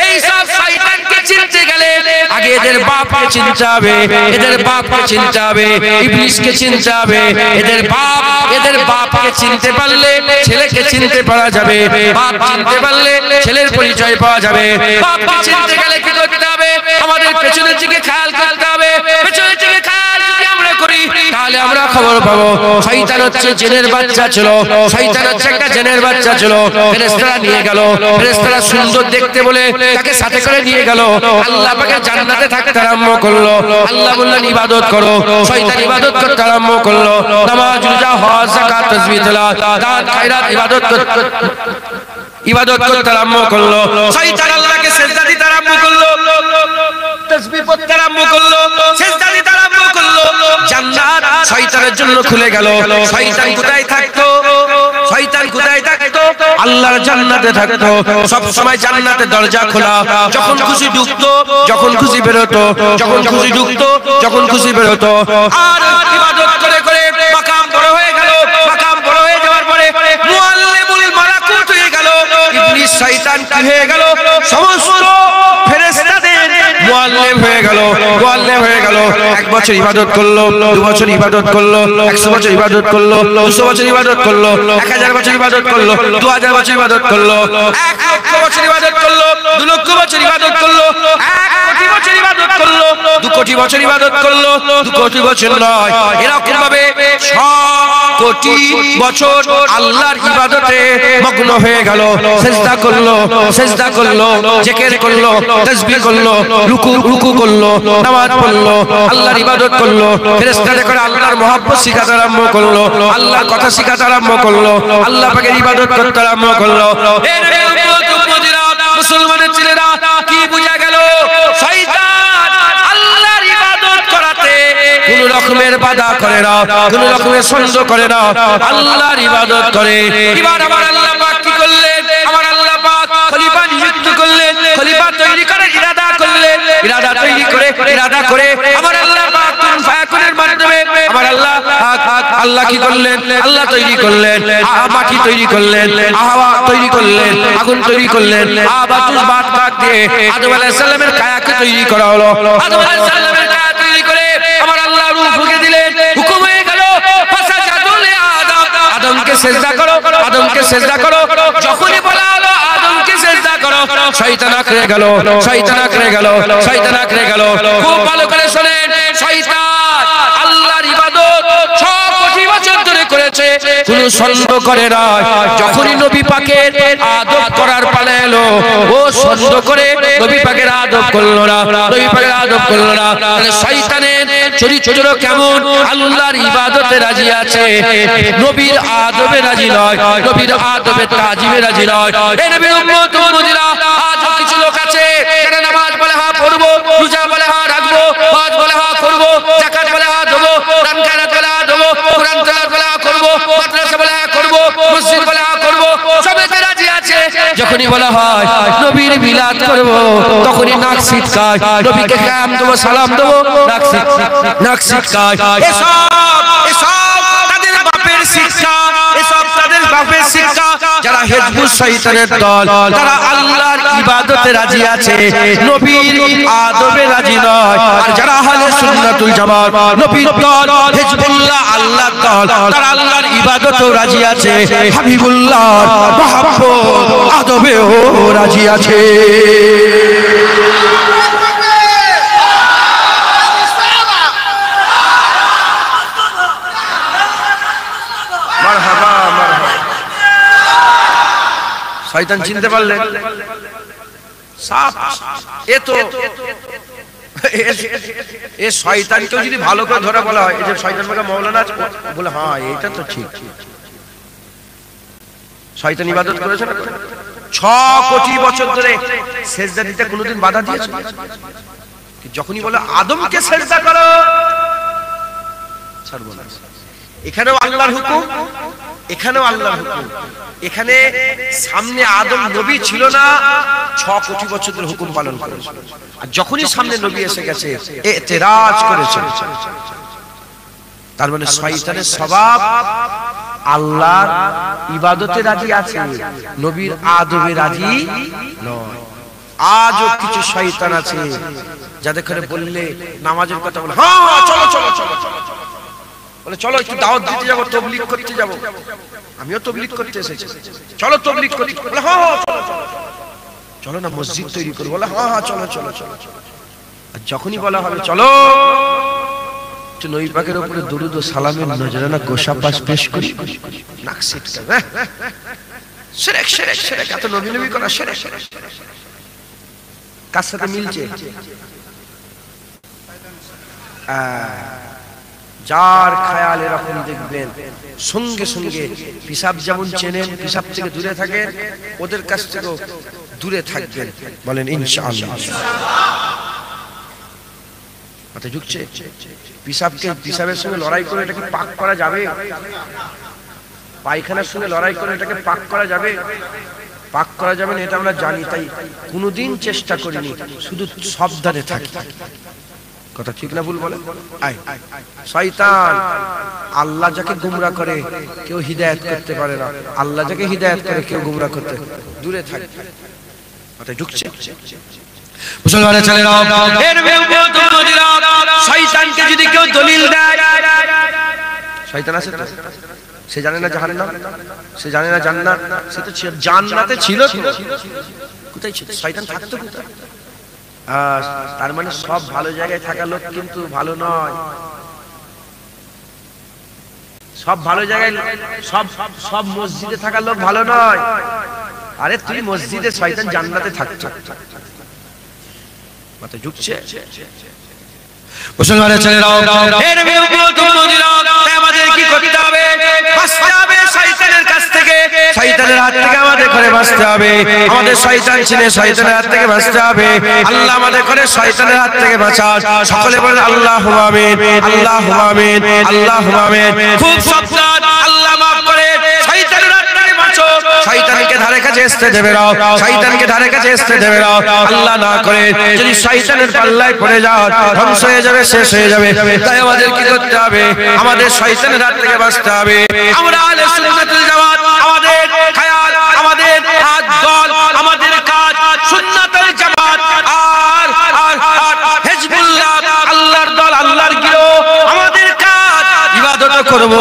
Speaker 1: এই সব শয়তানকে চিনতে গেলে আগে এদের বাপকে চিনতে হবে, এদের বাপকে চিনতে হবে, ইবলিসকে চিনতে হবে। এদের বাপকে চিনতে পারলে ছেলেকে চিনতে পারা যাবে, বাপ চিনতে পারলে ছেলের পরিচয় পাওয়া যাবে। বাপকে চিনতে গেলে কি করতে হবে? আমাদের পেছনের দিকে খেয়াল করতে হবে। পেছনের দিকে খেয়াল যদি আমরা করি তাহলে আমরা খবর পাবো। শয়তান হচ্ছে জিনের বাচ্চা ছিল, শয়তান হচ্ছে একটা জিনের বাচ্চা ছিল। ফেরেশতারা নিয়ে গেল, ফেরেশতারা সুন্দর দেখতে বলে তাকে সাথে করে নিয়ে গেল। আল্লাহ পাকে জান্নাতে থাকতে আরম্ভ করলো। আল্লাহ বললেন ইবাদত করো, শয়তান ইবাদত করতে আরম্ভ করলো। নামাজ, রোজা, হজ, যাকাত, তাসবিহ, তেলাওয়াত, দান, খায়রাত ইবাদত করতে আরম্ভ করলো। শয়তান আল্লাহকে সিজদা দিতে আরম্ভ করলো, তাসবিহ পড়তে আরম্ভ করলো, সিজদা দিতে আরম্ভ করলো। জান্নাত শয়তানের জন্য খুলে গেল। শয়তান কোথায় থাকতো? শয়তান কোথায় থাকতো? আল্লাহর জান্নাতে থাকতো। সব সময় জান্নাতের দরজা খোলা, যখন খুশি ঢুকতো, যখন খুশি বেরোতো, যখন খুশি ঢুকতো, যখন খুশি বেরোতো। আর ইবাদত করে করে মাকাম বড় হয়ে গেল। মাকাম বড় হয়ে যাওয়ার পরে মুআল্লিমুল মালাকুত হয়ে গেল। ইবলিস শয়তান কি হয়ে গেল? সমস্ত ফেরেশতাদের মুআল্লিম হয়ে গেল, মুআল্লিম হয়ে গেল। 1 বছর ইবাদত করলো, 2 বছর ইবাদত করলো, 100 বছর ইবাদত করলো, 200 বছর ইবাদত করলো, 1000 বছর ইবাদত করলো, 2000 বছর ইবাদত করলো, 1 লক্ষ বছর ইবাদত করলো, 2 লক্ষ বছর ইবাদত করলো, 1 কোটি বছর ইবাদত করলো, 2 কোটি বছর ইবাদত করলো, 2 কোটি বছর নয়, এরকম ভাবে 100 কোটি বছর আল্লাহর ইবাদতে মগ্ন হয়ে গেল। সিজদা করলো, সিজদা করলো, জিকির করলো, তাসবিহ করলো, রুকু করলো, নামাজ পড়লো, আল্লাহর ইবাদত করলো। ফেরেশতারা করে আল্লাহর মহব্বত শিখাতে আরম্ভ করলো, আল্লাহর কথা শিখাতে আরম্ভ করলো, আল্লাহ পাকের ইবাদত করতে আরম্ভ করলো। মুসলমানের ছেলেরা কি বুঝা গেল? শয়তান আল্লাহর ইবাদত করাতে কোন রকমের বাধা করে না, কোন রকমের সন্দেহ করে না, আল্লাহর ইবাদত করে। এবার আমার আল্লাহ পাক কি করলেন? আমার আল্লাহ পাক খলিফা নিযুক্ত করলেন, খলিফা তৈরি করে ইরাদা করলেন, ইরাদা তৈরি করে ইরাদা করে আমার আল্লাহ পাক কুন ফায়াকুনের মাধ্যমে আমার আল্লাহ কি করলেন? আল্লাহ তৈরি করলেন, মাটি তৈরি করলেন, হাওয়া তৈরি করলেন, আগুন তৈরি করলেন, বাতুস বাত কাক দিয়ে আদম আলাইহিস সালামের কায়াকে তৈরি করা হলো। আদম আলাইহিস সালামের কায়া তৈরি করে আমার আল্লাহ রূহ ফুঁকে দিলেন, হুকুম হয়ে গেল ফাসাজাদু লিআদম, আদমকে সিজদা করো, আদমকে সিজদা করো। যখনই বলা হলো আদমকে সিজদা করো, শয়তান আঁকড়ে গেল, শয়তান আঁকড়ে গেল, শয়তান আঁকড়ে গেল। খুব ভালো করে শুনেন, শয়তান আল্লাহর ইবাদত 6 কোটি বছর ধরে করেছে, কোনো সন্দেহ করে না। যখনই নবী পাকের আদব করার পালা এলো, ও সন্দেহ করে নবী পাকের আদব করলো না, নবী পাকের আদব করলো না। তাহলে শয়তানের চরিত্র কেমন? আল্লাহর ইবাদতে রাজি আছে, নবীর আদবে রাজি নয়, নবীর আদবে তাজিমে রাজি নয়। এই নবীর উম্মত উম্মতিরা আজ কিছু লোক আছে যারা নামাজ বলে হ্যাঁ পড়বো, রোজা বলে হ্যাঁ রাখবো, হজ বলে হ্যাঁ করবো, যাকাত বলে হ্যাঁ দেবো, দান খায়রাত বলে হ্যাঁ দেবো, কুরআন তেলাওয়াত বলে হ্যাঁ করবো, মাদ্রাসা বলে হ্যাঁ করবো, মসজিদ বলে হ্যাঁ করবো, সবেতে রাজি আছে। যখনই বলা হয় নবীর মিলাদ করবো, তখনই নাক ছিটকায়, নবীকে কায়াম দেবো, সালাম দেবো, নাক ছিটকায়। এসব তাদের বাপের শিক্ষা, এসব তাদের বাপের শিক্ষা। যারা হিজবুস শয়তানের দল, তারা আল্লাহর ইবাদতে রাজি আছে, নবীর আদবে রাজি নয়। আর যারা আহলে সুন্নাতুল জামাত, নবীর দল, হিজবুল্লাহ আল্লাহর দল, তারা আল্লাহর ইবাদতেও রাজি আছে, হাবিবুল্লাহর মহব্বত আদবেও রাজি আছে। শয়তান চিনতে পারলেন? সাপ এ তো এ শয়তানকেও যদি ভালো করে ধরে বলা হয়, এই যে শয়তান মার্কা মাওলানা আছে, বলে হ্যাঁ এইটা তো ঠিক। শয়তান ইবাদত করেছে না 6 কোটি বছর ধরে, সেজদা দিতে কোনোদিন বাধা দিয়েছে? যখনই বলে আদমকে সেজদা করো, সর্বনাশ। এখানেও আল্লাহর হুকুম, এখানেও আল্লাহর হুকুম। এখানে সামনে আদম নবী ছিল না, 6 কোটি বছর ধরে হুকুম পালন করেছে। আর যখনই সামনে নবী এসে গেছে এতেরাজ করেছে। তার মানে শয়তানের স্বভাব আল্লাহর ইবাদতে রাজি আছে, নবীর আদবে রাজি নয়। আজও কিছু শয়তান আছে যাদের করে বললে নামাজের কথা বলে হ্যাঁ চলো চলো চলো চলো, বলে চলো একটু দাওয়াত দিতে যাবো, তাবলীগ করতে যাবো, আমিও তাবলীগ করতে এসেছি, চলো তাবলীগ করতে, বলে হ্যাঁ হ্যাঁ চলো চলো চলো না মসজিদ তৈরি করবো, বলে হ্যাঁ হ্যাঁ চলো চলো চলো চলো। আর যখনই বলা হবে চলো একটু নবী পাকের উপরে দুরূদ ও সালামের নজরানা গোশা পাশ পেশ করি, নাক সিটকা, শিরক শিরক শিরক, এত নবী নবী করা শিরক। কার সাথে মিলছে? যার খেয়াল এরকম দেখবেন সঙ্গে সঙ্গে পিসাব যেমন চেনেন, পিসাব থেকে দূরে থাকেন, ওদের কাছ থেকেও দূরে থাকবেন, বলেন ইনশাআল্লাহ। মাথায় ঢুকছে? পিসাবকে পিসাবের সঙ্গে লড়াই করে এটাকে পাক করা যাবে? পায়খানার সঙ্গে লড়াই করে এটাকে পাক করা যাবে? পাক করা যাবে না, এটা আমরা জানি, তাই কোনোদিন চেষ্টা করিনি, শুধু সাবধানে থাকি। কথা ঠিক না ভুল বলে? শয়তান আল্লাহ যাকে গুমরা করে কেউ হিদায়াত করতে পারে না, আল্লাহ যাকে হিদায়াত করে কেউ গুমরা করতে, দূরে থাকে। মাথায় ঢুকছে? মুসলমানের ছেলেরা, এর বিরুদ্ধে শয়তানকে যদি কেউ দলিল দেয়, শয়তান আছে তো, সে জানে না জাহান্নাম, সে জানে না জান্নাত, সে তো জান্নাতে ছিল, কোথায় ছিল? শয়তান থাকতো কোথায়? তার মানে সব ভালো জায়গায় থাকা লোক কিন্তু ভালো নয়, সব ভালো জায়গায় সব সব মসজিদে থাকা লোক ভালো নয়। আরে তুই মসজিদে, শয়তান জান্নাতে থাকতো। মাথায় ঢুকছে? মুসলমানের ছেলেরাও, এর আমাদের কি করতে হবে? বাঁচতে হবে শয়তানের কাছ থেকে, শয়তানের হাত থেকে আমাদের করে বাঁচতে হবে। আমাদের শয়তান ছিল, শয়তানের হাত থেকে বাঁচতে হবে। আল্লাহ আমাদের করে শয়তানের হাত থেকে বাঁচান। সকলে বলেন আল্লাহুম্মা আমিন, আল্লাহুম্মা আমিন, আল্লাহুম্মা আমিন। খুব সাবধান, আল্লাহ মাফ করে, শয়তানের হাত থেকে বাঁচো। শয়তানকে ধারে কাছে আসতে দেবে না, শয়তানকে ধারে কাছে আসতে দেবে না। আল্লাহ না করে যদি শয়তানের পাল্লায় পড়ে যাও, ধ্বংস হয়ে যাবে, শেষ হয়ে যাবে। তাই আমাদের কি করতে হবে? আমাদের শয়তানের হাত থেকে বাঁচতে হবে। আমরা আহলে সুন্নাতুল জামাত, আমাদের খেয়াল, আমাদের দল, আমাদের কাজ সুন্নাতুল জামাত আর হিজবুল্লাহ, আল্লাহর দল, আল্লাহর গিরো। আমাদের কাজ ইবাদত করব,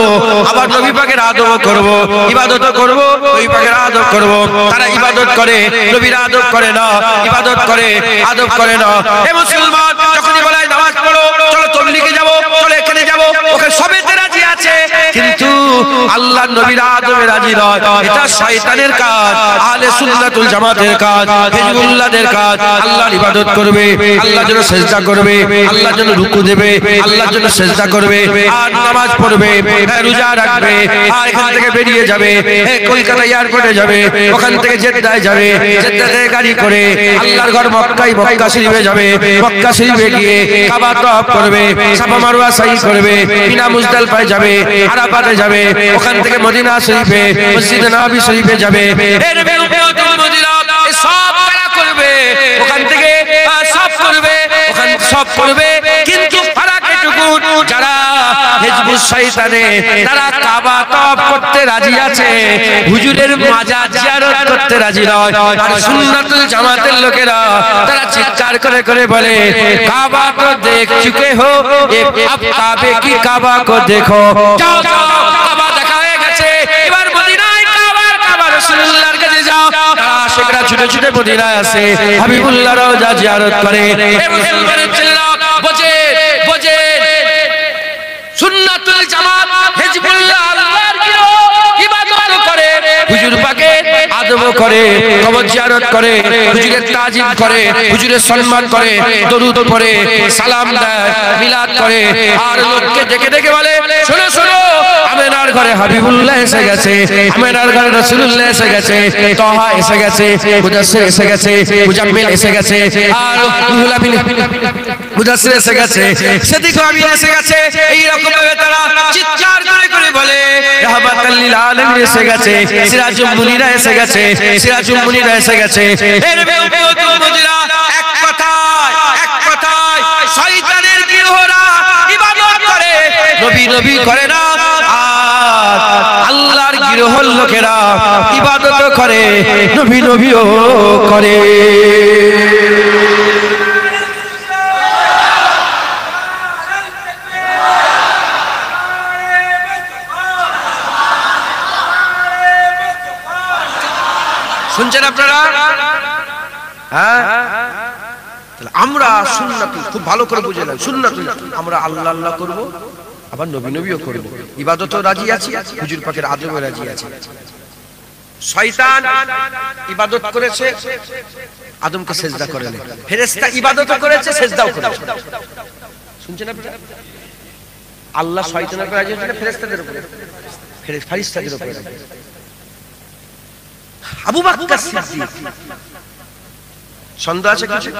Speaker 1: আবার নবী পাকের আদব করব, ইবাদত করব, নবী পাকের আদব করব। তারা ইবাদত করে, নবীর আদব করে না, ইবাদত করে, আদব করে না। হে মুসলমান, যখনই বলে নামাজ পড়ো, চলো তাবলীগে যাব, চলো এখানে যাব, ওকে সবেতে রাজি আছে, কিন্তু আল্লাহর নবীর আদবে রাজি নয়। এটা শয়তানের কাজ, আহলে সুন্নাতুল জামাতের কাজ, হিজবুল্লাহদের কাজ। আল্লাহর ইবাদত করবে, আল্লাহর জন্য সিজদা করবে, আল্লাহর জন্য রুকু দেবে, আল্লাহর জন্য সিজদা করবে, আর নামাজ পড়বে, রোজা রাখবে, আর এখান থেকে বেরিয়ে যাবে, কলকাতা এয়ারপোর্টে যাবে, ওখান থেকে জেদ্দায় যাবে, জেদ্দা থেকে গাড়ি করে আল্লাহর ঘর মক্কায়, মক্কা শরীফে যাবে, মক্কা শরীফে গিয়ে কাবা তওয়াফ করবে, সাফা মারওয়া সাই করবে, মিনা মুজদালিফায় যাবে, আরাফাতে যাবে, ওখান থেকে মদিনা শরীফে, মসজিদে নববী শরীফে যাবে। এর বিরুদ্ধে মদিনা সব তারা করবে, ওখান থেকে সব করবে, ওখান সব করবে, কিন্তু ফারাক এটুকু, যারা হিজবুস শয়তানে তারা কাবা তওয়াফ করতে রাজি আছে, হুজুরের মাজার জিয়ারত করতে রাজি নয়। আর সুন্নাতুল জামাতের লোকেরা তারা চিৎকার করে করে বলে কাবা কো দেখ চুকে হো, अब काबे की काबा को देखो। जाओ जाओ, काबा দেখা হয়ে গেছে, এবার মদিনায় কাবা রাসূলুল্লাহর কাছে যাও। আশিকরা ছুটে ছুটে মদিনায় আসে, হাবিবুল্লাহ রওজা জিয়ারত করে। এ মুসলমানের ছেলেরা বোঝে বোঝে, সুন্নাতুল জামাত, হিজবুল্লাহ, আল্লাহর গিরো ইবাদত করে, হুজুর পাকে আদব করে, কবর জিয়ারত করে, হুজুরের তাজিম করে, হুজুরের সম্মান করে, দরুদ পড়ে, সালাম দেয়, মিলাদ করে, আর লোককে ডেকে ডেকে বলে শোনো শোনো আমেনার ঘরে হাবিবুল্লাহ এসে গেছে, আমেনার ঘরে রাসূলুল্লাহ এসে গেছে, তাহা এসে গেছে, মুদাসসির এসে গেছে, মুজাম্মিল এসে গেছে, আর রুহুল আমিন মুদাসসির এসে গেছে, সিদ্দিক আমিন এসে গেছে। এই রকম ভাবে তারা চিৎকার করে করে বলে রাহমাতাল লিল আলামিন এসে গেছে, সিরাজুল মুনিরা এসে গেছে, সিরাজুল মুনিরা এসে গেছে। এর বিপরীতে মুজিরা এক কথায় শয়তানের গিরহরা ইবাদত করে, নবী নবী করে না, আর আল্লাহর গিরহর লোকেরা ইবাদত করে, নবী নবীও করে। শুনছেন আপনারা? হ্যাঁ, আমরা সুন্নাতুল খুব ভালো করে বুঝে নেন, সুন্নাতুল আমরা আল্লাহ আল্লাহ করব, আবার নবী নবীও করব, ইবাদতও রাজি আছি, হুজুর পাকের আদবেও রাজি আছি। শয়তান ইবাদত করেছে, আদমকে সিজদা করেনি, ফেরেশতা ইবাদতও করেছে, সিজদাও করেছে। শুনছেন আপনারা? আল্লাহ শয়তানের উপর রাজি হচ্ছে না, ফেরেশতাদের উপর, ফেরেশতাদের উপর রাজি। আবু বকর সিদ্দিক সন্দেহ আছে কিছু,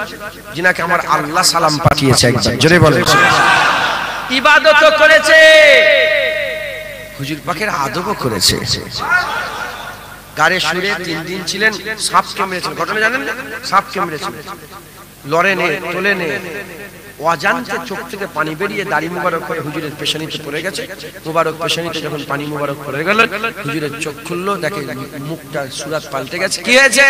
Speaker 1: যিনাকে আমার আল্লাহ সালাম পাঠিয়েছে, একবার জোরে বলেন, ইবাদত করেছে, হুজুর পাকের আদবও করেছে। গারে শুয়ে 3 দিন ছিলেন, সাপকে মেরেছেন, ঘটনা জানেন না? সাপকে মেরেছেন, লড়ে নে তোলে নে, অজান্তে চোখ থেকে পানি বেরিয়ে দাড়ি মুবারক করে হুজুরের পেশানিতে পড়ে গেছে। মুবারক পেশানিতে যখন পানি মুবারক পড়ে গেল, হুজুরের চোখ খুললো, দেখে মুখটা সুরাত পাল্টে গেছে। কি হয়েছে?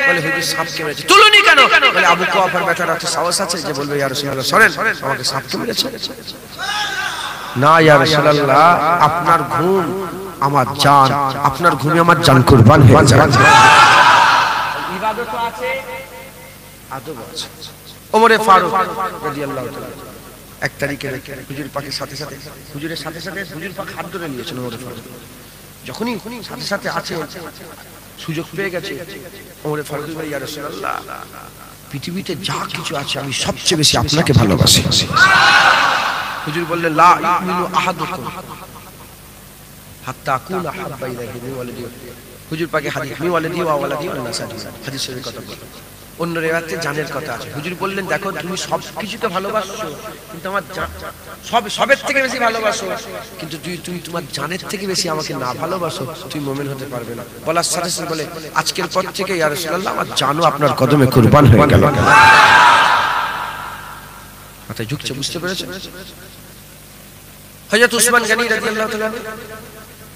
Speaker 1: বলে হুজুর সাপকে মেরেছে। তুলুনি কেন? বলে আবু কুয়াফার বেটার একটা সাহস আছে যে বলবে ইয়া রাসূলুল্লাহ সরেন, আমাকে সাপকে মেরেছে। না ইয়া রাসূলুল্লাহ, আপনার ঘুম আমার জান, আপনার ঘুমে আমার জান কুরবান হয়ে যায়। ইবাদত আছে, আদব আছে। ওমরে ফারুক রাদিয়াল্লাহু তাআলা 1 তারিখে হুজুর পাকের সাথে সাথে, হুজুরের সাথে সাথে হুজুর পাক হাত ধরে নিয়েছেন। ওমরে ফারুক যখনই সাথে সাথে আছে, সুযোগ পেয়ে গেছে, ওমরে ফারুক বলে ইয়া রাসূলুল্লাহ, পৃথিবীতে যা কিছু আছে আমি সবচেয়ে বেশি আপনাকে ভালোবাসি। হুজুর বললেন লা ইউমিনু আহাদুকুম হাত্তা আকুনা হাব্বা ইলাইহি মিন ওয়ালিদি। হুজুর পাকে হাদিস মিন ওয়ালিদি ওয়া ওয়ালাদি ওয়া নাসাবি, হাদিসের কথা বলেন। অন্য রেওয়াতে জানের কথা আছে। হুজুর বললেন দেখো তুমি সব কিছুতে ভালোবাসছো, কিন্তু আমার সবের থেকে বেশি ভালোবাসো, কিন্তু তুমি তোমার জানের থেকে বেশি আমাকে না ভালোবাসো, তুমি মুমিন হতে পারবে না। বলার সাথে সাথে বলে আজকের পর থেকে ইয়া রাসূলুল্লাহ আমার জানও আপনার কদমে কুরবান হয়ে গেল। মাথায় ঝুঁকছে, বুঝতে পেরেছেন? হযরত উসমান গনি রাদিয়াল্লাহু তাআলা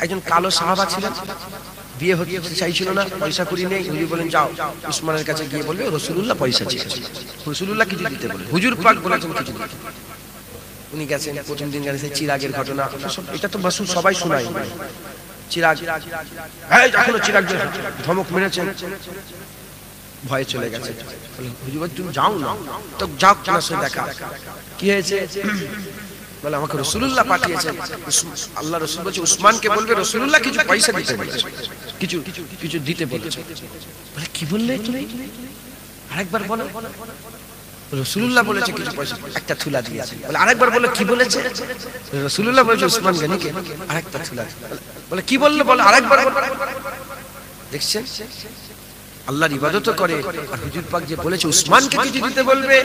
Speaker 1: একজন কালো সাহাবা ছিলেন, বিয়ে হতে চাইছিল না, পয়সা করি নেই। হুজুর বলেন যাও উসমানের কাছে গিয়ে বলবে রাসূলুল্লাহ পয়সা চেয়েছে, রাসূলুল্লাহ কিছু দিতে বলে। হুজুর পাক বলেছেন কিছু দিতে। উনি গেছেন, প্রথম দিন গেছেন, চিরাগের ঘটনা, এটা তো রাসূল সবাই শোনায়। চিরাগ এই এখনো চিরাগ ধমক মেরেছেন, ভয়ে চলে গেছে। হুজুর বলেন তুমি যাও না, তো যাও তোমার সাথে দেখা। কি হয়েছে? বলে আমাকে রাসূলুল্লাহ পাঠিয়েছেন। আল্লাহ রাসূল বলেছে উসমানকে বলবে রাসূলুল্লাহ কিছু পয়সা দিতে বলেছে, কিছু দিতে বলেছে। বলে কি বললে তুমি? আরেকবার বলো। রাসূলুল্লাহ বলেছে কিছু পয়সা, একটা থুলা দিয়েছে। বলে আরেকবার বলো কি বলেছে? রাসূলুল্লাহ বলেছে উসমান গনিকে আরেকটা থুলা। বলে কি বললে? বলে আরেকবার বলো। দেখছেন আল্লাহর ইবাদত করে, আর হুজুর পাক যে বলেছে উসমানকে কিছু দিতে বলবে,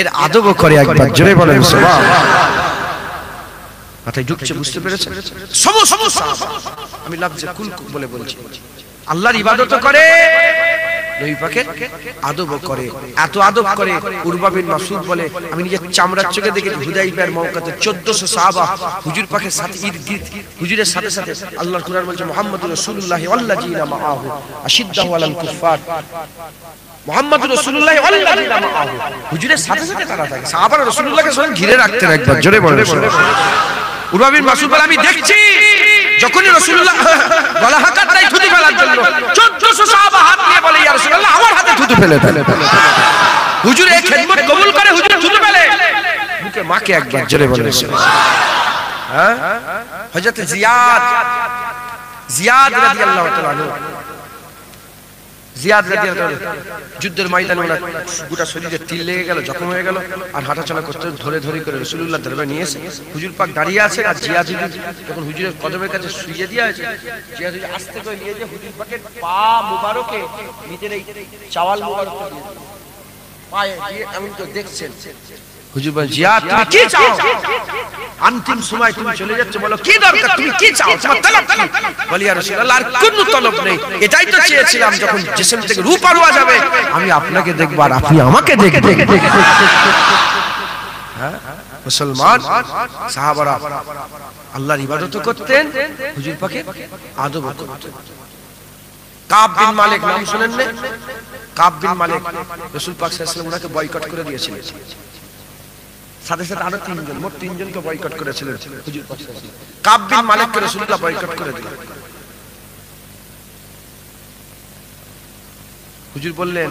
Speaker 1: এর আদবও করে। একবার জোরে বলেন সুবহানাল্লাহ। মাথায় ঢুকছে, বুঝতে পেরেছেন? সমস্যা আমি লফজে কুল বলে বলছি, আল্লাহর ইবাদত করে, নবী পাকের আদবও করে। এত আদব করে উরওয়া বিন মাসউদ বলে আমি নিজের চামড়ার চোখে দেখেছি হুদাইবিয়ার মওকাতে 1400 সাহাবা হুজুর পাকের সাথে ইরগির, হুজুরের সাথে সাথে আল্লাহর কুরআন বলছে মুহাম্মাদুর রাসূলুল্লাহ ওয়াল্লাযিনা মাআহু আশিদ্দাহু আলাল কুফার। মুহাম্মাদুর রাসূলুল্লাহ ওয়াল্লাযিনা মাআহু, হুজুরের সাথে সাথে তারা থাকে। সাহাবারা রাসূলুল্লাহকে সবাই ঘিরে রাখতেন। একবার জোরে বলেন উরওয়া বিন মাসউদ বলে আমি দেখছি যখনই রাসূলুল্লাহ গলা হাকাত নাই থুতু ফেলার জন্য 1400 সাহাবা হাত নিয়ে বলে ইয়া রাসূলুল্লাহ আমার হাতে থুতু ফেলে দেন। হুজুর এই খিদমত কবুল করে, হুজুর থুতু ফেলে বুকে মাকে। একবার জোরে বলেন হ্যাঁ। হযরত জিয়াদ রাদিয়াল্লাহু তাআলা আনহু জিয়াদ রাদিয়াল্লাহু আনহু যুদ্ধের ময়দানে ওনার গোটা শরীরে তিল লেগে গেল, জখম হয়ে গেল, আর হাঁটাচলা করতে ধরে ধরে করে রাসূলুল্লাহ দরবারে নিয়ে এসে হুজুর পাক দাঁড়িয়ে আছেন, আর জিয়াদ যখন হুজুরের কদমের কাছে শুইয়ে দেওয়া হয়েছে, জিয়াদ আস্তে করে নিয়ে যে হুজুর পাকের পা মুবারকে নিজের এই চাওয়াল মুবারকটা দিয়ে পায়ে দিয়ে এমন তো দেখছেন। হুজুর বলেন, জিয়াদ তুমি কি চাও? अंतिम समय তুমি চলে যাচ্ছ, বলো কি দরকার, তুমি কি চাও, তোমার তলব কি? বলি ইয়া রাসূলুল্লাহ, আর কোনো তলব নেই, এটাই তো চেয়েছিলাম যখন জিসম থেকে রূহ পারোয়া যাবে আমি আপনাকে দেখব আর আপনি আমাকে দেখবেন। হ্যাঁ, মুসলমান সাহাবারা আল্লাহর ইবাদত করতেন, হুজুর পাকে আদব করতেন। কাব বিন মালিক নাম শুনেন না? কাব বিন মালিক রাসূল পাক সাল্লাল্লাহু আলাইহি ওয়াসাল্লাম ওনাকে বয়কট করে দিয়েছিলেন, সাথে সাথে আরো তিনজন, মোট তিনজনকে বয়কট করেছিলেন হুজুর পাক সাল্লাল্লাহু আলাইহি ওয়াসাল্লাম। কাব বিন মালিককে রাসূলুল্লাহ বয়কট করে দিলেন। হুজুর বললেন,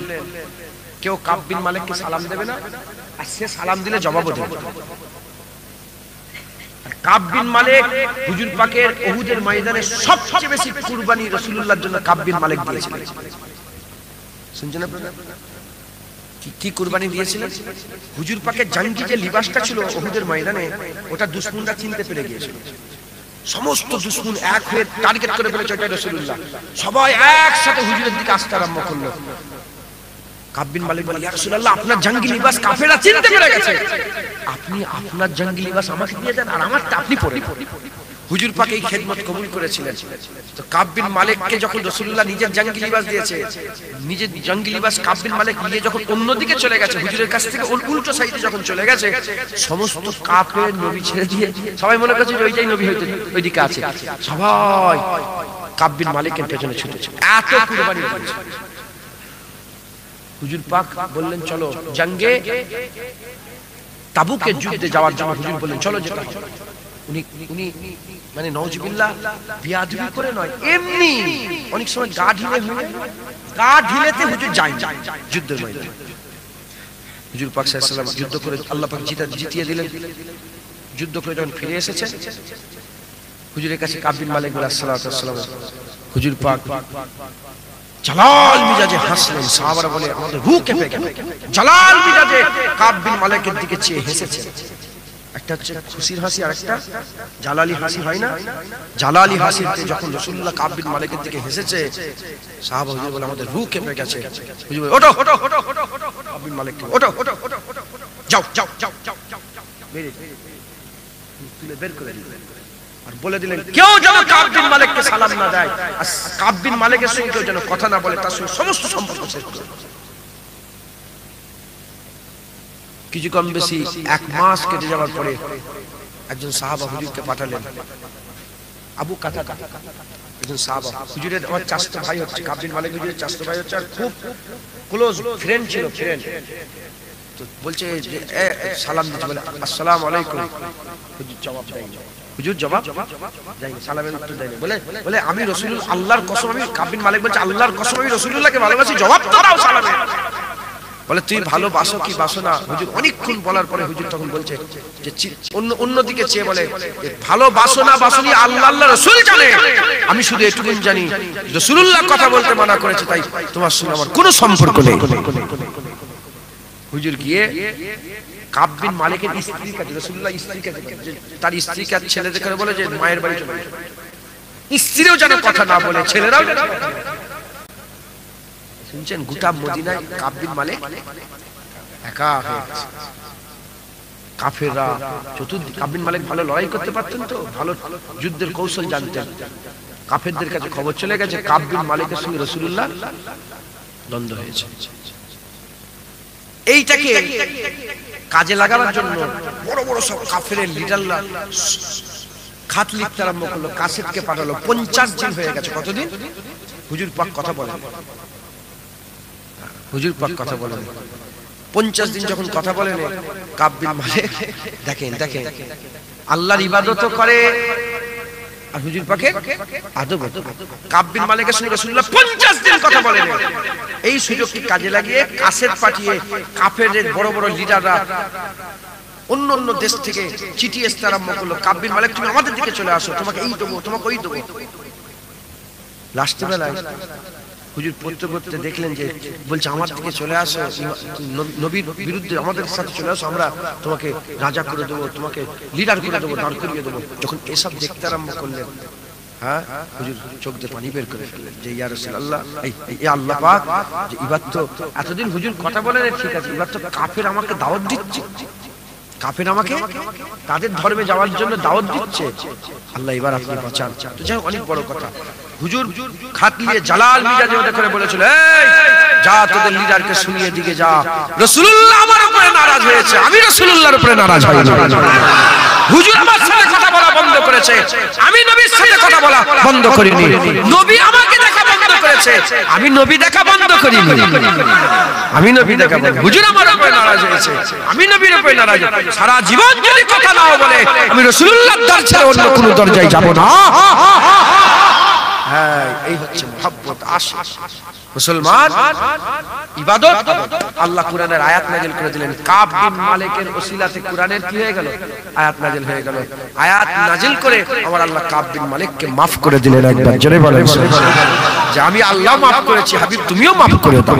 Speaker 1: কেউ কাব বিন মালিককে সালাম দেবে না, আর সে সালাম দিলে জবাবও দেবে। কাব বিন মালিক হুজুর পাকের উহুদের ময়দানে সবচেয়ে বেশি কুরবানি রাসূলুল্লাহর জন্য কাব বিন মালিক দিয়েছিলেন। শুনছেন আপনারা কি কুরবানি দিয়েছিলেন? হুজুর পাকের জাঙ্গি যে লিবাসটা ছিল উহুদের ময়দানে, ওটা দুশমনরা চিনতে পেরে গিয়েছিল। সমস্ত দুশমন এক হয়ে টার্গেট করে ফেলেছে ওটা রাসূলুল্লাহ। সবাই একসাথে হুজুরের দিকে আসতে আরম্ভ করলো। কাব বিন মালিক বলে, ইয়া রাসূলুল্লাহ, আপনার জাঙ্গি লিবাস কাফেররা চিনতে পেরে গেছে, আপনি আপনার জাঙ্গি লিবাস আমাকে দিয়ে দেন, আর আমারটা আপনি পরে। হুজুর পাক এই খেদমত কবুল করেছিলেন। তো কাব বিন মালিককে যখন রাসূলুল্লাহ নিজের জাঙ্গি লিবাস দিয়েছে, নিজের জাঙ্গি লিবাস কাব বিন মালিক নিয়ে যখন অন্যদিকে চলে গেছে, হুজুরের কাছ থেকে উল্টো সাইডে যখন চলে গেছে, সমস্ত কাফের নবী ছেড়ে দিয়ে সবাই মনে করছে যে ওইটাই নবী হইতে ওইদিকে আছে, সবাই কাব বিন মালিকের পেছনে ছুটেছে। এত কুরবানি দিয়েছে। হুজুর পাক বললেন, চলো জঙ্গে তাবুকের যুদ্ধে যাওয়ার জন্য হুজুর বললেন, চলো যেতে হবে। উনি মানে নওজুবিল্লাহ বিয়াদবি করে নয়, এমনি অনেক সময় গা ঢিলে হয়ে, গা ঢিলেতে হুজুর যায় যুদ্ধের ময়দানে। হুজুর পাক সাল্লাল্লাহু আলাইহি ওয়াসাল্লাম যুদ্ধ করে আল্লাহ পাক জিতিয়ে দিলেন। যুদ্ধ করে যখন ফিরে এসেছেন হুজুরের কাছে কাব বিন মালিক আলাইহিস সালাম, হুজুর পাক জালাল মিজাজে হাসলেন। সাহাবারা বলে, আমাদের রূহ কেঁপে গেল। জালাল মিজাজে কাব বিন মালিকের দিকে চেয়ে হেসেছেন। একটা হচ্ছে খুশির হাসি, আর একটা জালালি হাসি, হয় না? জালালি হাসিতে যখন রাসূলুল্লাহ কাব বিন মালিকের দিকে হেসেছে, সাহাবা হুজুর বলে, আমাদের রূহ কেঁপে গেছে। হুজুর বলে, ওঠো ওঠো ওঠো ওঠো, কাব বিন মালিক ওঠো ওঠো ওঠো, যাও যাও যাও যাও যাও, মেরে তুলে বের করে দিলেন। আর বলে দিলেন, কেউ যেন কাব বিন মালিককে সালাম না দেয়, আর কাব বিন মালিকের সঙ্গে কেউ যেন কথা না বলে, তার সঙ্গে সমস্ত সম্পর্ক শেষ করে। কিছু কম বেশি এক মাস কেটে যাওয়ার পরে একজন সাহাবা হুজুরকে পাঠালেন, আবু কাতাদা, একজন সাহাবা। হুজুরের আমার চাচতো ভাই হচ্ছে, কাব বিন মালিক হুজুরের চাচতো ভাই হচ্ছে, আর খুব ক্লোজ ফ্রেন্ড ছিল, ফ্রেন্ড। তো বলছে যে সালাম দিতে, বলে আসসালামু আলাইকুম। হুজুর জবাব দেয়নি, হুজুর জবাব দেয়নি, সালামের উত্তর দেয়নি। বলে আমি রাসূলুল্লাহ, আল্লাহর কসম, আমি কাব বিন মালিক বলছে, আল্লাহর কসম আমি রাসূলুল্লাহকে ভালোবাসি, জবাব তো দাও সালামের। বলে, তুই ভালোবাসো কি বাসো না? হুজুর অনেকক্ষণ বলার পরে হুজুর তখন বলছে যে অন্যদিকে চেয়ে বলে, ভালোবাসো না বাসনি আল্লাহ আল্লাহ রাসূল জানে, আমি শুধু এটুকুন জানি রাসূলুল্লাহ কথা বলতে মানা করেছে, তাই তোমার সঙ্গে আমার কোনো সম্পর্ক নেই। হুজুর গিয়ে কাব বিন মালিকের স্ত্রীর কাছে, রাসূলুল্লাহ স্ত্রীর কাছে, তার স্ত্রীকে আর ছেলেদের কাছে বলে যে মায়ের বাড়ি চলে যাও। স্ত্রীও যেন কথা না বলে, ছেলেরাও যেন। শুনছেন, গোটা মদিনায় কাব বিন মালিক একা হয়ে গেছে। কাফেররা চতুর্দিকে, কাব বিন মালিক ভালো লড়াই করতে পারতেন, তো ভালো যুদ্ধের কৌশল জানতেন। কাফেরদের কাছে খবর চলে গেছে কাব বিন মালিকের সঙ্গে রাসূলুল্লাহ দ্বন্দ্ব হয়েছে। এইটাকে কাজে লাগানোর জন্য বড় বড় সব কাফেরের লিডাররা খাত লিখতে আরম্ভ করলো, কাসেদকে পাঠালো। 50 দিন হয়ে গেছে। কতদিন? হুজুর পাক কথা বলেন, হুজুর পাক কথা বলেন। 50 দিন যখন কথা বলেন, কাব বিন মালিক দেখেন আল্লাহর ইবাদত করে আর হুজুর পাকের আদব। কাব বিন মালিকের সঙ্গে রাসূলুল্লাহ 50 দিন কথা বলেন। এই সুযোগকে কাজে লাগিয়ে কাসেদ পাঠিয়ে কাফেরদের বড় বড় লিডাররা অন্য দেশ থেকে চিঠি আসতে আরম্ভ করলো, কাব বিন মালিক তুমি আমাদের দিকে চলে আসো, তোমাকে এই দেবো, তোমাকে ওই দেবো। লাস্ট বেলায় হুজুর পড়তে পড়তে দেখলেন যে বলছে আমার থেকে চলে আসো, নবীর বিরুদ্ধে আমাদের সাথে চলে আসো, আমরা তোমাকে রাজা করে দেবো, তোমাকে লিডার করে দেবো, দাঁড় করিয়ে দেবো। যখন এসব দেখতে আরম্ভ করলেন, হ্যাঁ, হুজুর চোখ দিয়ে পানি বের করে ফেললেন যে ইয়া রাসূলুল্লাহ, এই আল্লাহ পাক যে এবার তো এতদিন হুজুর কথা বলেন ঠিক আছে, এবার তো কাফের আমাকে দাওয়াত দিচ্ছে, কাফের আমাকে তাদের ধর্মে যাওয়ার জন্য দাওয়াত দিচ্ছে, আল্লাহ এবার আপনি বাঁচান। তো যাই অনেক বড় কথা, হুজুর খাতলিয়ে জালাল মিজাজে ওদের করে বলেছিল, এই যা তোদের লিডারকে শুনিয়ে দিকে যা, রাসূলুল্লাহ আমার উপরে নারাজ হয়েছে, আমি রাসূলুল্লাহর উপরে নারাজ হইনি। হুজুর আমার সাথে কথা বলা বন্ধ করেছে, আমি নবীর সাথে কথা বলা বন্ধ করিনি। নবী আমাকে দেখা বন্ধ করেছে, আমি নবী দেখা বন্ধ করিনি। আমি নবী দেখা বন্ধ, হুজুর আমার উপরে নারাজ হয়েছে, আমি নবীর উপরে নারাজ। সারা জীবন যদি কথা না বলে আমি রাসূলুল্লাহর দর ছেড়ে অন্য কোনো দরজায় যাব না। হ্যাঁ, এই হচ্ছে মুহাব্বত, আশিক। মুসলমান ইবাদত, আল্লাহ কোরআনের আয়াত নাযিল করে দিলেন, কাব বিন মালিকের ওসিলাতে কোরআনের কি হয়ে গেল, আয়াত নাযিল হয়ে গেল। আয়াত নাযিল করে আমার আল্লাহ কাব বিন মালিককে maaf করে দিলেন। একবার জোরে বলেন যে আমি আল্লাহ maaf করেছি, হাবিব তুমিও maaf করে দাও।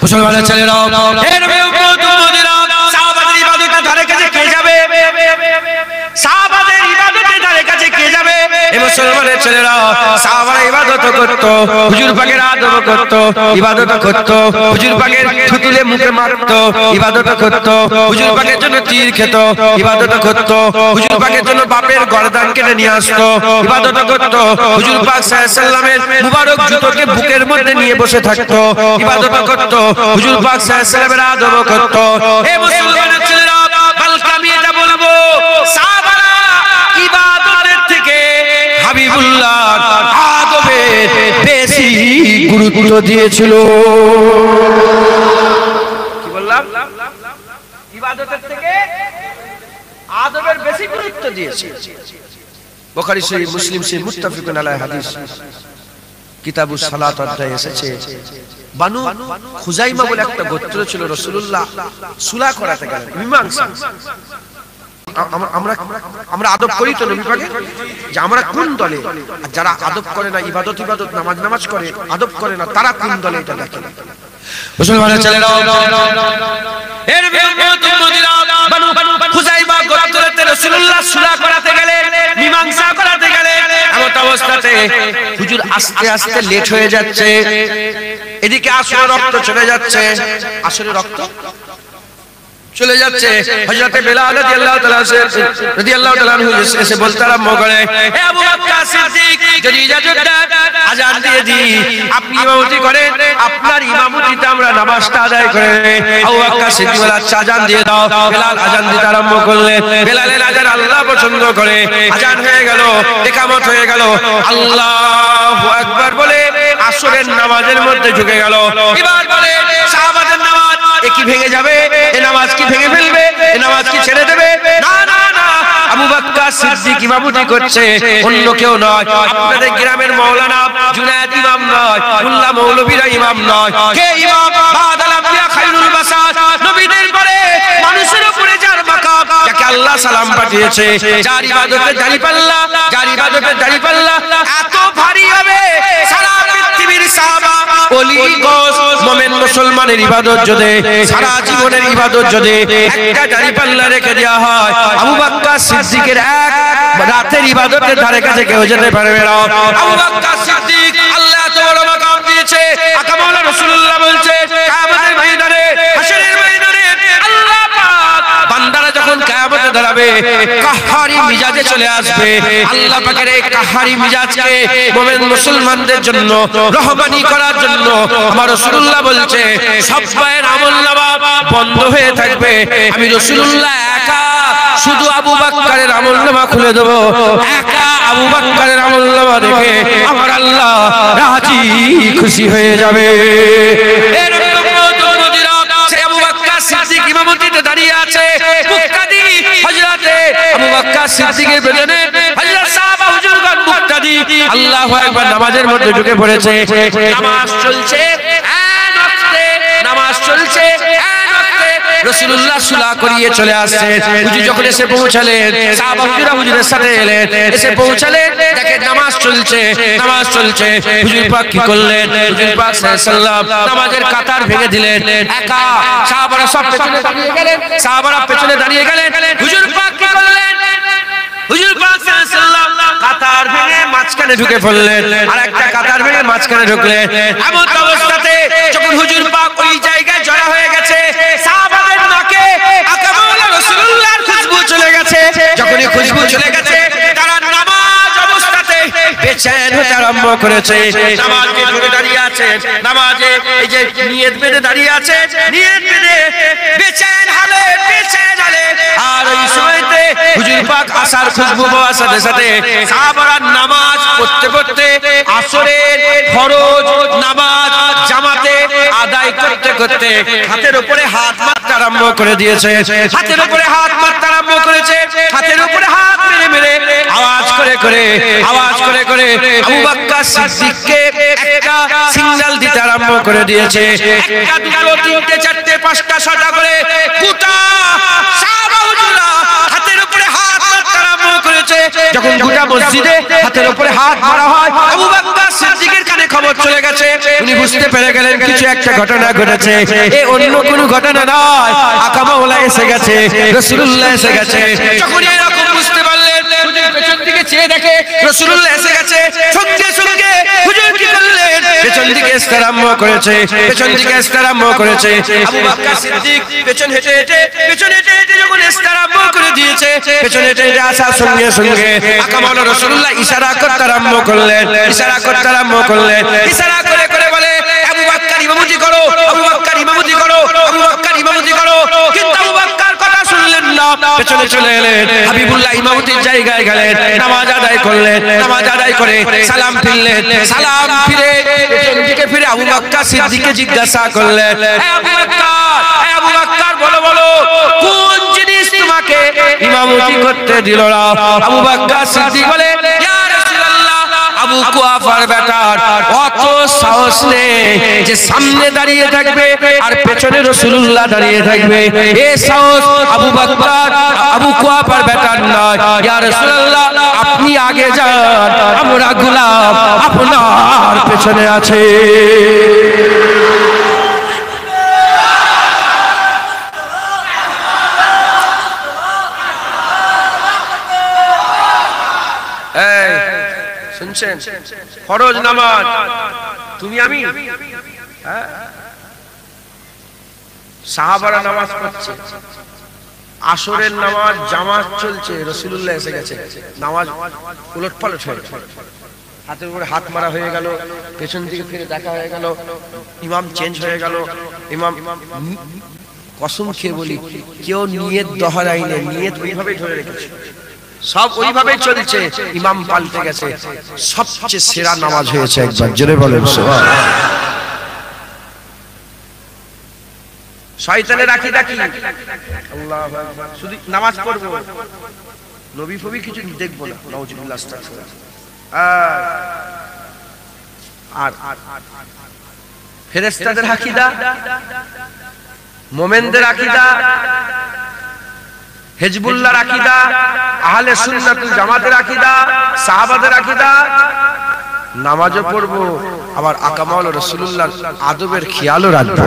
Speaker 1: মুসলমানের ছেলেরা, হে নবী উম্মতেরা, সাহাবাদের ইবাদতের ধারে কাছে কে যাবে? সাহাবাদের ইবাদতের ধারে কাছে কে যাবে? এই মুসলমানের ছেলেরা, সাহাবারা ইবাদত করত, হুজুর পাকের আদব করত, ইবাদত করত, হুজুর পাকের থুতুলে মুখে মারত, ইবাদত করত, হুজুর পাকের জন্য তীর খেত, ইবাদত করত, হুজুর পাকের জন্য বাপের গর্দান কেটে নিয়ে আসতো, ইবাদত করত, হুজুর পাক সাল্লাল্লাহু আলাইহি ওয়াসাল্লামের মুবারক জুতোকে বুকের মধ্যে নিয়ে বসে থাকতো, ইবাদত করত, হুজুর পাক সাল্লাল্লাহু আলাইহি ওয়াসাল্লামের আদব করত। এই মুসলমানের ছেলেরা, বালকা আমি এটা বলবো, সাহাবারা ইবাদতের থেকে হাবিবুল্লাহর আদবে বেশি গুরুত্ব দিয়েছিল। কি বললাম? ইবাদতের থেকে আদবের বেশি গুরুত্ব দিয়েছে। বুখারী শরীফ, মুসলিম শরীফ, মুত্তাফিকুন আলাইহি হাদিস, কিতাবুস সালাত অধ্যায়ে এসেছে, বানু খুজাইমা বলে একটা গোত্র ছিল, রাসূলুল্লাহ সুলাহ করাতে গেলেন, মীমাংসা। আমরা আদব করি তো নবী পাকে, যে আমরা কোন দলে, আর যারা আদব করে না, ইবাদত নামাজ করে, আদব করে না, তারা কোন দলে, এটা দেখেন। মুসলমানের ছেলেরা, এর উম্মতিরা, বানু খুজাইমা গোত্রতে রাসূলুল্লাহ সুলাহ করাতে গেলেন, মীমাংসা করাতে গেলেন। এমন অবস্থাতে হুজুর আস্তে আস্তে লেট হয়ে যাচ্ছে, এদিকে আসরের রক্ত চলে যাচ্ছে, আসরের রক্ত চলে যাচ্ছে। হযরত বেলাল রাদিয়াল্লাহু তাআলা আনহু এসে বলতে আরম্ভ করে, হে আবু বকর সিদ্দিক, যদি ইজাজত দেন আযান দিয়ে দিই, আপনি ইমামতি করেন, আপনার ইমামতিতে আমরা নামাজটা আদায় করে। আবু বকর সিদ্দিক বলে, আচ্ছা আযান দিয়ে দাও। বেলাল আযান দিতে আরম্ভ করলেন। বেলালের আযান আল্লাহ পছন্দ করে, আযান হয়ে গেল, ইকামত হয়ে গেল, আল্লাহু আকবার বলে আসরের নামাজের মধ্যে ঢুকে গেল। এবার বলে, সাহাবাদের নামাজ কি ভেঙে যাবে? এই নামাজ কি ভেঙে ফেলবে? এই নামাজ কি ছেড়ে দেবে? না না না, আবু বকর সিদ্দিক ইমামতি করছে, অন্য কেউ নয়। আপনাদের গ্রামের মাওলানা জুনায়েদ ইমাম নয়, মোল্লা মৌলভীরা ইমাম নয়। কে ইমাম? বাদাল আম্বিয়া খায়রুল বাশার, নবীদের পরে মানুষের উপরে যার মাকাম, যাকে আল্লাহ সালাম পাঠিয়েছে, যার ইবাদতের দাঁড়িপাল্লা, যার ইবাদতের দাঁড়িপাল্লা এত ভারী হবে, সারা পৃথিবীর সাহাবা, ওলি, গওস, মুমিন মুসলমানের ইবাদত যদি, সারা জীবনের ইবাদত যদি একটা দাঁড়িপাল্লা রেখে দেওয়া হয়, আবু বকর সিদ্দিকের এক রাতের ইবাদতের ধারে কাছে কেউ যেতে পারবে না। আবু বকর সিদ্দিক আল্লাহ এত বড় মাকাম দিয়েছে। আকা মাওলানা রাসূলুল্লাহ বলছে, কিয়ামতের ময়দানে, হাশরের ময়দানে আল্লাহ পাক বান্দারা যখন কিয়ামতে দাঁড়াবে, কাহারি মিজাজে চলে আসবে। আল্লাহ পাকের এই কাহারি মিজাজকে মুমিন মুসলমানদের জন্য রহমানি করার জন্য আমার রাসূলুল্লাহ বলছে, সবাইয়ের আমলনামা বন্ধ হয়ে থাকবে, আমি রাসূলুল্লাহ একা শুধু আবু বকরের আমলনামা খুলে দেব। একা আবু বকরের আমলনামা দেখে আমার আল্লাহ রাজি খুশি হয়ে যাবে। এর উম্মতরা, সে আবু বকর সিদ্দিক ইমামতিতে দাঁড়িয়ে আছে, মুক্তাদি হযরতে আবু বকর সিদ্দিকের পেছনে হযরত সাহাবা হুজুরগণ মুক্তাদি আল্লাহু আকবার নামাজের মধ্যে ঢুকে পড়েছে। নামাজ চলছে, নামাজ চলছে, রাসূলুল্লাহ সুলা করিয়ে চলে আসছেন। হুজুর যখন এসে পৌঁছালেন, সাহাবারা হুজুরের সাথে এলেন, এসে পৌঁছালেন, দেখেন নামাজ চলছে। হুজুর পাক কি করলেন? হুজুর পাক সাল্লাল্লাহু আলাইহি ওয়াসাল্লাম নামাজের কাতার ভেঙে দিলেন। একা সাহাবারা সব পেছনে দাঁড়িয়ে গেলেন, হুজুর পাক কি করলেন? হুজুর পাক সাল্লাল্লাহু আলাইহি ওয়াসাল্লাম কাতার ভেঙে মাঝখানে ঢুকে পড়লেন, আর একটা কাতার ভেঙে মাঝখানে ঢুকলেন। এমন অবস্থাতে যখন হুজুর পাক ওই জায়গায় জড়া হয়ে গেছে, সাহাবাদের নাকে আকামাউলা রাসূলুল্লাহর খুশবু চলে গেছে। যখনই খুশবু চলে গেছে, তারা নামাজ অবস্থাতে বেচैन হতে আরম্ভ করেছে। নামাজে ধরে দাঁড়িয়ে আছে, নামাজে এই যে নিয়ত বেঁধে দাঁড়িয়ে আছে, নিয়ত বেঁধে বেচैन হালে আর ওই সময়তে হুজুর পাক আসার খুশবু পাওয়ার সাথে সাথে সাহাবারা নামাজ পড়তে আসরের ফরজ নামাজ জামাতে আদায় করতে হাতের উপরে হাত মারতে আরম্ভ করে দিয়েছে। হাতের উপরে হাত মারতে আরম্ভ করেছে। হাতের উপরে হাত মেরে আওয়াজ করে আবু বকর সিদ্দিককে একটা সিগন্যাল দিতে আরম্ভ করে দিয়েছে। একটা, দুটো, তিনটে, চারটে, পাঁচটা, ছটা করে গোটা সাহাবারা হাতের উপরে হাত মারতে আরম্ভ করেছে। যখন গোটা মসজিদে হাতের উপরে হাত মারা হয়, আবু বকর সিদ্দিকের কানে খবর চলে গেছে। উনি বুঝতে পেরে গেলেন কিছু একটা ঘটনা ঘটেছে। এ অন্য কোনো ঘটনা নয়, আকামাউলা এসে গেছে, রাসূলুল্লাহ এসে গেছে। যখন এরকম বুঝতে পারলেন, হুজুর পেছন দিকে চেয়ে দেখে রাসূলুল্লাহ এসে গেছে। সঙ্গে হুজুর কি করলেন? পেছন দিকে আসতে আরম্ভ করেছে। আবু বকর সিদ্দিক পেছন হেঁটে যখন আসতে আরম্ভ করে দিয়েছে, পেছন হেঁটে আসার সঙ্গে আকামাউলা রাসূলুল্লাহ ইশারা করতে আরম্ভ করলেন। ইশারা করে বলে, আবু বকর ইমামতি করো, আবু বকর ইমামতি করো। কিন্তু আবু বকর কথা শুনলেন না, পেছনে চলে এলেন। হাবিবুল্লাহ ইমামতির জায়গায় গেলেন, নামাজ আদায় করলেন। নামাজ আদায় করে সালাম ফিরলেন। সালাম ফিরে পেছন দিকে ফিরে আবু বকর সিদ্দিককে জিজ্ঞাসা করলেন, হে আবু বকর বলো কোন জিনিস তোমাকে ইমামতি করতে দিল না? আবু বকর সিদ্দিক বলে, ইয়া রাসূলুল্লাহ, আবু কুয়াফার বেটার অত সাহস নেই যে সামনে দাঁড়িয়ে থাকবে আর পেছনে রাসূলুল্লাহ দাঁড়িয়ে থাকবে। এই সাহস আবু কুয়াফার বেটার নয়। ইয়া রাসূলুল্লাহ, আপনি আগে যান, আমরা গোলাম আপনার পেছনে আছে। শুনছেন? ফরজ নামাজ তুমি আমি, সাহাবারা নামাজ পড়ছে, আসরের নামাজ জামাত চলছে, রাসূলুল্লাহ এসে গেছে, নামাজ উলটপালট হয়ে গেছে। হাতের উপরে হাত মারা হয়ে গেল, পেছন দিকে ফিরে দেখা হয়ে গেল, ইমাম চেঞ্জ হয়ে গেল। ইমাম কসম খেয়ে বলি, কেউ নিয়ত দহরাই নেই, নিয়ত ওইভাবেই ধরে রেখেছে, সব ওইভাবেই চলছে। ইমাম পাল্টে গেছে, সবচেয়ে সেরা নামাজ হয়েছে। একবার জোরে বলেন সুবহানাল্লাহ। শয়তানের আকীদা কি? আল্লাহু আকবার, শুধু নামাজ পড়বো, নবী ফবি কিছু দেখবো না, নাউজুবিল্লাহ, আস্তাগফিরুল্লাহ। আর ফেরেশতাদের আকীদা, মুমিনদের আকীদা, হিজবুল্লাহর আকীদা, আহলে সুন্নাতুল জামাতের আকীদা, সাহাবাদের আকীদা, নামাজও পড়বো, আবার আকামাউলা রাসূলুল্লাহর আদবের খেয়ালও রাখবো।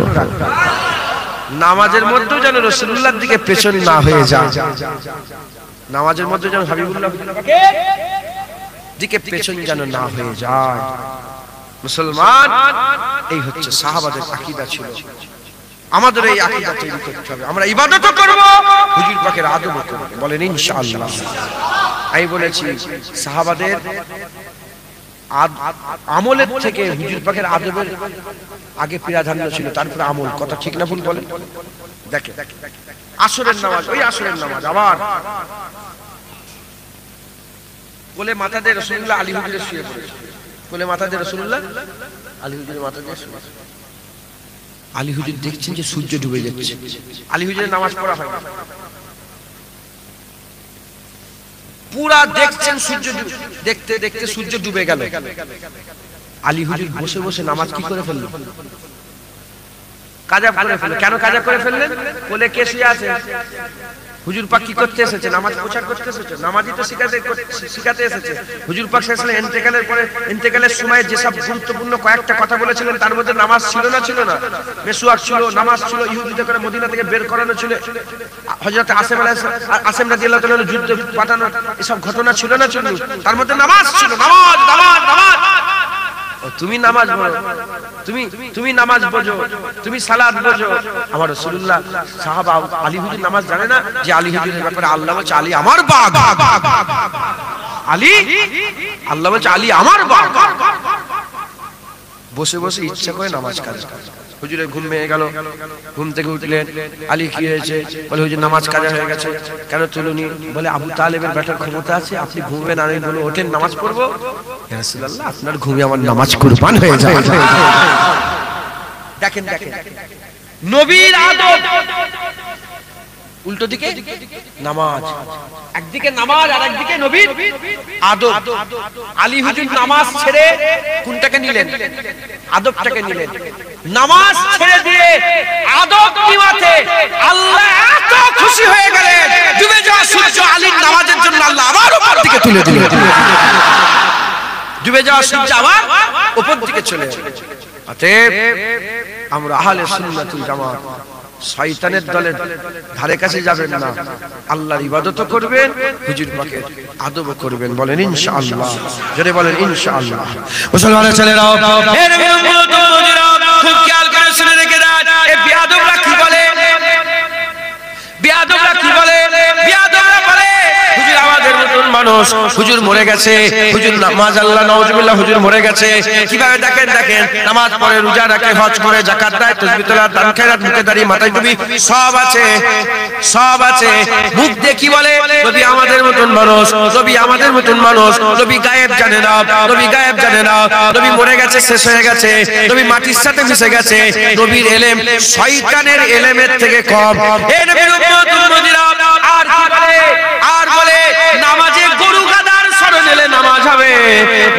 Speaker 1: নামাজের মধ্যেও যেন রাসূলুল্লাহর দিকে পেছন না হয়ে যায়, নামাজের মধ্যে যেন হাবিবুল্লাহ দিকে পেছন যেন না হয়ে যায়। মুসলমান, এই হচ্ছে সাহাবাদের আকীদা ছিল। আমাদের এই আকীদা তৈরি করতে হবে, আমরা ইবাদতও করব, হুজুর পাকের আদবও করব। বলেন ইনশাআল্লাহ। আমি বলেছি সাহাবাদের আমলের থেকে হুজুর পাকের আদবের আগে প্রাধান্য ছিল, তারপরে আমল। কথা ঠিক না ভুল বলেন? দেখেন আসরের নামাজ, ওই আসরের নামাজ আবার কোলে মাথা দিয়ে রাসূলুল্লাহ আলী হুজুরে শুয়ে পড়েছে, কোলে মাথা দিয়ে রাসূলুল্লাহ আলী হুজুরের মাথা দিয়ে শুয়ে। আলী হুজুর দেখছেন যে সূর্য ডুবে যাচ্ছে, আলী হুজুরের নামাজ পড়া হয় না, পুরা দেখছেন সূর্য, দেখতে দেখতে সূর্য ডুবে গেল। আলী হুজুর বসে বসে নামাজ কি করে ফেলল? কাজা করে ফেললেন। কেন কাজা করে ফেললেন? কোলে কে শুয়ে আছে? হুজুর পাক কি করতে এসেছে? নামাজ প্রচার করতে এসেছে, নামাজই তো শিখাতে এসেছে। হুজুর পাক সাল্লাল্লাহু আলাইহি ইন্তেকালের পরে, ইন্তেকালের সময় যেসব গুরুত্বপূর্ণ কয়েকটা কথা বলেছিলেন তার মধ্যে নামাজ ছিল না? ছিল না? মেসওয়াক ছিল, নামাজ ছিল, ইহুদিদের করে মদিনা থেকে বের করানো ছিল, হযরত আসেম রাদিয়াল্লাহু তাআলা যুদ্ধে পাঠানো, এসব ঘটনা ছিল না? ছিল। তার মধ্যে নামাজ ছিল। নামাজ নামাজ নামাজ। তুমি নামাজ পড়ো, তুমি নামাজ বোঝো, তুমি সালাত বোঝো। আমার রাসূলুল্লাহ সাহাবা আলী হুজুর নামাজ জানে না? যে আলী হুজুরের ব্যাপারে আল্লাহ বলছে আলী আমার বাগ, আলী, আল্লাহ বলছে আলী আমার বাগ। বসে বসে ইচ্ছা করে নামাজ কাজা। হুজুরের ঘুম ভেঙে গেল, ঘুম থেকে উঠলেন, আলী কি হয়েছে? বলে হুজুর নামাজ কাজা হয়ে গেছে। কেন তুলুনি? বলে আবু তালেবের ব্যাটার ক্ষমতা আছে, আপনি ঘুমবেন, আমি বলে ওঠেন নামাজ পড়বো। ইয়া রাসূলুল্লাহ আপনার ঘুমে আমার নামাজ কুরবান হয়ে যায়। দেখেন দেখেন নবীর আদব, উল্টো দিকে নামাজ, একদিকে নামাজ আর একদিকে নবীর আদব। আলী হুজুর নামাজ ছেড়ে কোনটাকে নিলেন? আদবটাকে নিলেন। নামাজ ছেড়ে দিয়ে আদব নিওয়াতে আল্লাহ এত খুশি হয়ে গেলেন, ডুবে যাওয়া সূর্য আলীর নামাজের জন্য আল্লাহ আবার উপর দিকে তুলে দিলেন। ডুবে যাওয়া সূর্য আবার উপর দিকে চলে গেল। অতএব আমরা আহলে সুন্নাতুল জামাত শয়তানের দলের ধারে কাছে যাবেন না, আল্লাহর ইবাদত করবেন, হুজুর পাকের আদব করবেন। বলেন ইনশাআল্লাহ, জোরে বলেন ইনশাআল্লাহ। মুসলমানের ছেলেরা, এর খুব খেয়াল করে শুনে রেখে দেন, এই বিয়াদবরা কি বলে? বিয়াদবরা কি বলে? বিয়াদবরা বলে হুজুর আমাদের মতন মানুষ, হুজুর মরে গেছে, হুজুর মাআযাল্লাহ নাউজুবিল্লাহ হুজুর মরে গেছে। কিভাবে দেখেন দেখেন, নামাজ পড়ে, রোজা রাখে, হজ করে, যাকাত দেয়, তাসবিহ তোলা, দান খেরাত, মুখে দাড়ি, মাথায় টুপি, সব আছে, সব আছে। মুখ দিয়ে কি বলে? নবী আমাদের মতন মানুষ, নবী আমাদের মতন মানুষ, নবী গায়েব জানে না, নবী গায়েব জানে না, নবী মরে গেছে, শেষ হয়ে গেছে, নবী মাটির সাথে মিশে গেছে, নবীর ইলম শয়তানের ইলমের থেকে কম। এই নবীর উম্মত উম্মতিরা আর কি বলে? আর বলে নামাজে গরু গাদার শরণ এলে নামাজ হবে,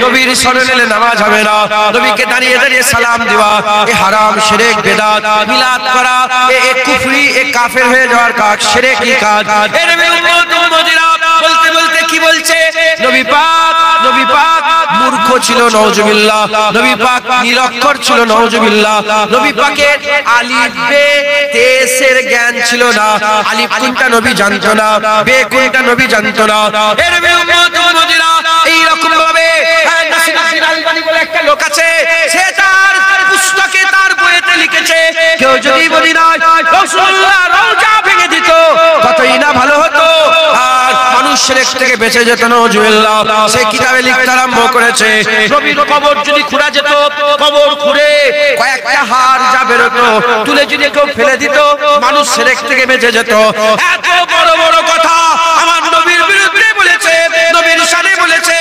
Speaker 1: নবীর শরণ এলে নামাজ হবে না। নবীকে দাঁড়িয়ে দাঁড়িয়ে সালাম দেওয়া এ হারাম, শিরক, বিদআত, মিলাদ করা এ কুফরি, এ কাফের হয়ে যাওয়ার কাজ, শিরকি কাজ। এ নবীর উম্মত উম্মতিরা বলতে বলতে কি বলছে? নবী পাক, নবী পাক মূর্খ ছিল, নাউজুবিল্লাহ। নবী পাক নিরক্ষর ছিল, নাউজুবিল্লাহ। নবী পাকের আলিফ বে তেসের জ্ঞান ছিল না, আলিফ কোনটা নবী জানতো না, বে কোনটা নবী জানতো না। এর নবীর উম্মত উম্মতিরা এই রকম ভাবে নাসিরুদ্দিন আলবানী বলে একটা লোক আছে, সে তার পুস্তকে, তার বইতে লিখেছে, কেউ যদি মদিনা রাসূলুল্লাহ রওজা ভেঙে দিত কতই না ভালো হতো, আর মানুষ শিরক থেকে বেঁচে যেত। নাউজুবিল্লাহ। সে কিতাবে লিখতে আরম্ভ করেছে, নবীর কবর যদি খুঁড়া যেত, কবর খুঁড়ে কয়েকটা হাড় যা বেরোতো তুলে যদি কেউ ফেলে দিত, মানুষ শিরক থেকে বেঁচে যেত। এত বড় বড় কথা আমার নবীর বিরুদ্ধে বলেছে, নবীর শানে বলেছে।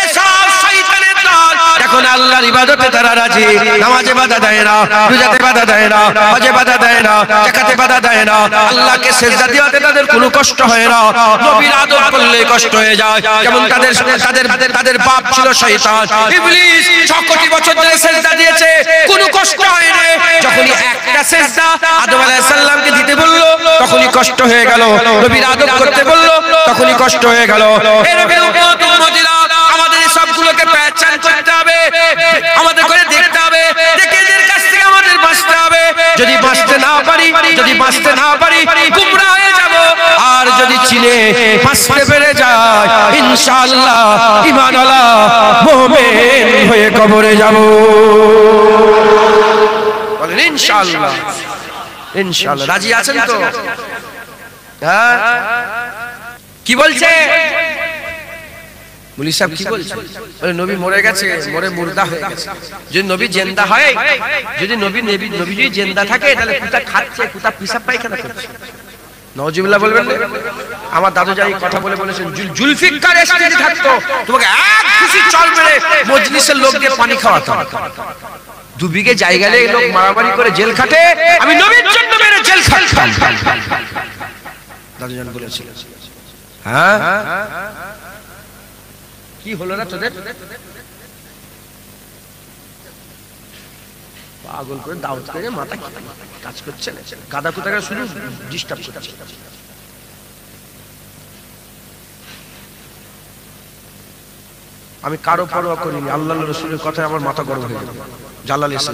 Speaker 1: এসব শয়তানের দল। এখন আল্লাহর ইবাদতে তারা রাজি, নামাজে বাধা দেয় না, রোজাতে বাধা দেয় না, হজে বাধা দেয় না, যাকাতে বাধা দেয় না, আল্লাহকে সিজদা দিতে তাদের কোনো কষ্ট হয় না। নবীর আদব করলে কষ্ট হয়ে যায়। যেমন তাদের তাদের তাদের বাপ ছিল শয়তান, ইবলিস 6 কোটি বছর ধরে সিজদা দিয়েছে, কোনো কষ্ট হয় না। যখনই একটা সিজদা আদম আলাইহিস সালামকে দিতে বলল, তখনই কষ্ট হয়ে গেল। নবীর আদব করতে বলল, তখনই কষ্ট হয়ে গেল। এর নবীর উম্মত উম্মতিরা আমাদের সবগুলোকে পহচান করতে হবে, আমাদের করে দেখতে হবে, দেখে এদের কাছ থেকে আমাদের বাঁচতে হবে। যদি বাঁচতে না পারি, যদি বাঁচতে না পারি গুমরা হয়ে যাব। আর যদি চিনে বাঁচতে পেরে যায়, ইনশাআল্লাহ ঈমানওয়ালা মুমিন হয়ে কবরে যাব। বলেন ইনশাআল্লাহ। ইনশাআল্লাহ রাজি আছেন তো? হ্যাঁ, কি বলছে মুলি সাহেব? কি বলছে? বলে নবী মরে গেছে, মরে মুর্দা হয়ে গেছে। যদি নবী জিন্দা হয়, যদি নবী যদি জিন্দা থাকে, তাহলে কুতা খাচ্ছে, কুতা পিসাব পায়খানা করছে। নাউজুবিল্লাহ বলবেন না? আমার দাদু যাই কথা বলে বলেছেন, জুলফিকার স্টেজে থাকতো তোমাকে এক খুশি চল মেরে মজলিসের লোক দিয়ে পানি খাওয়াতো। 2 বিঘে জায়গা নিয়ে লোক মারামারি করে জেল খাটে, আমি নবীর জন্য মেরে জেল খাটতাম। দাদু জান বলেছিল। হ্যাঁ, কি হলো না তোদের? পাগল করে দাওয়াত করে মাথা কাজ করছে না, গাদা কোথাকার শুধু ডিস্টার্ব করছে। আমি কারো পরোয়া করিনি, আল্লাহ রাসূলের কথায় আমার মাথা গরম হয়ে গেল। জালাল এসে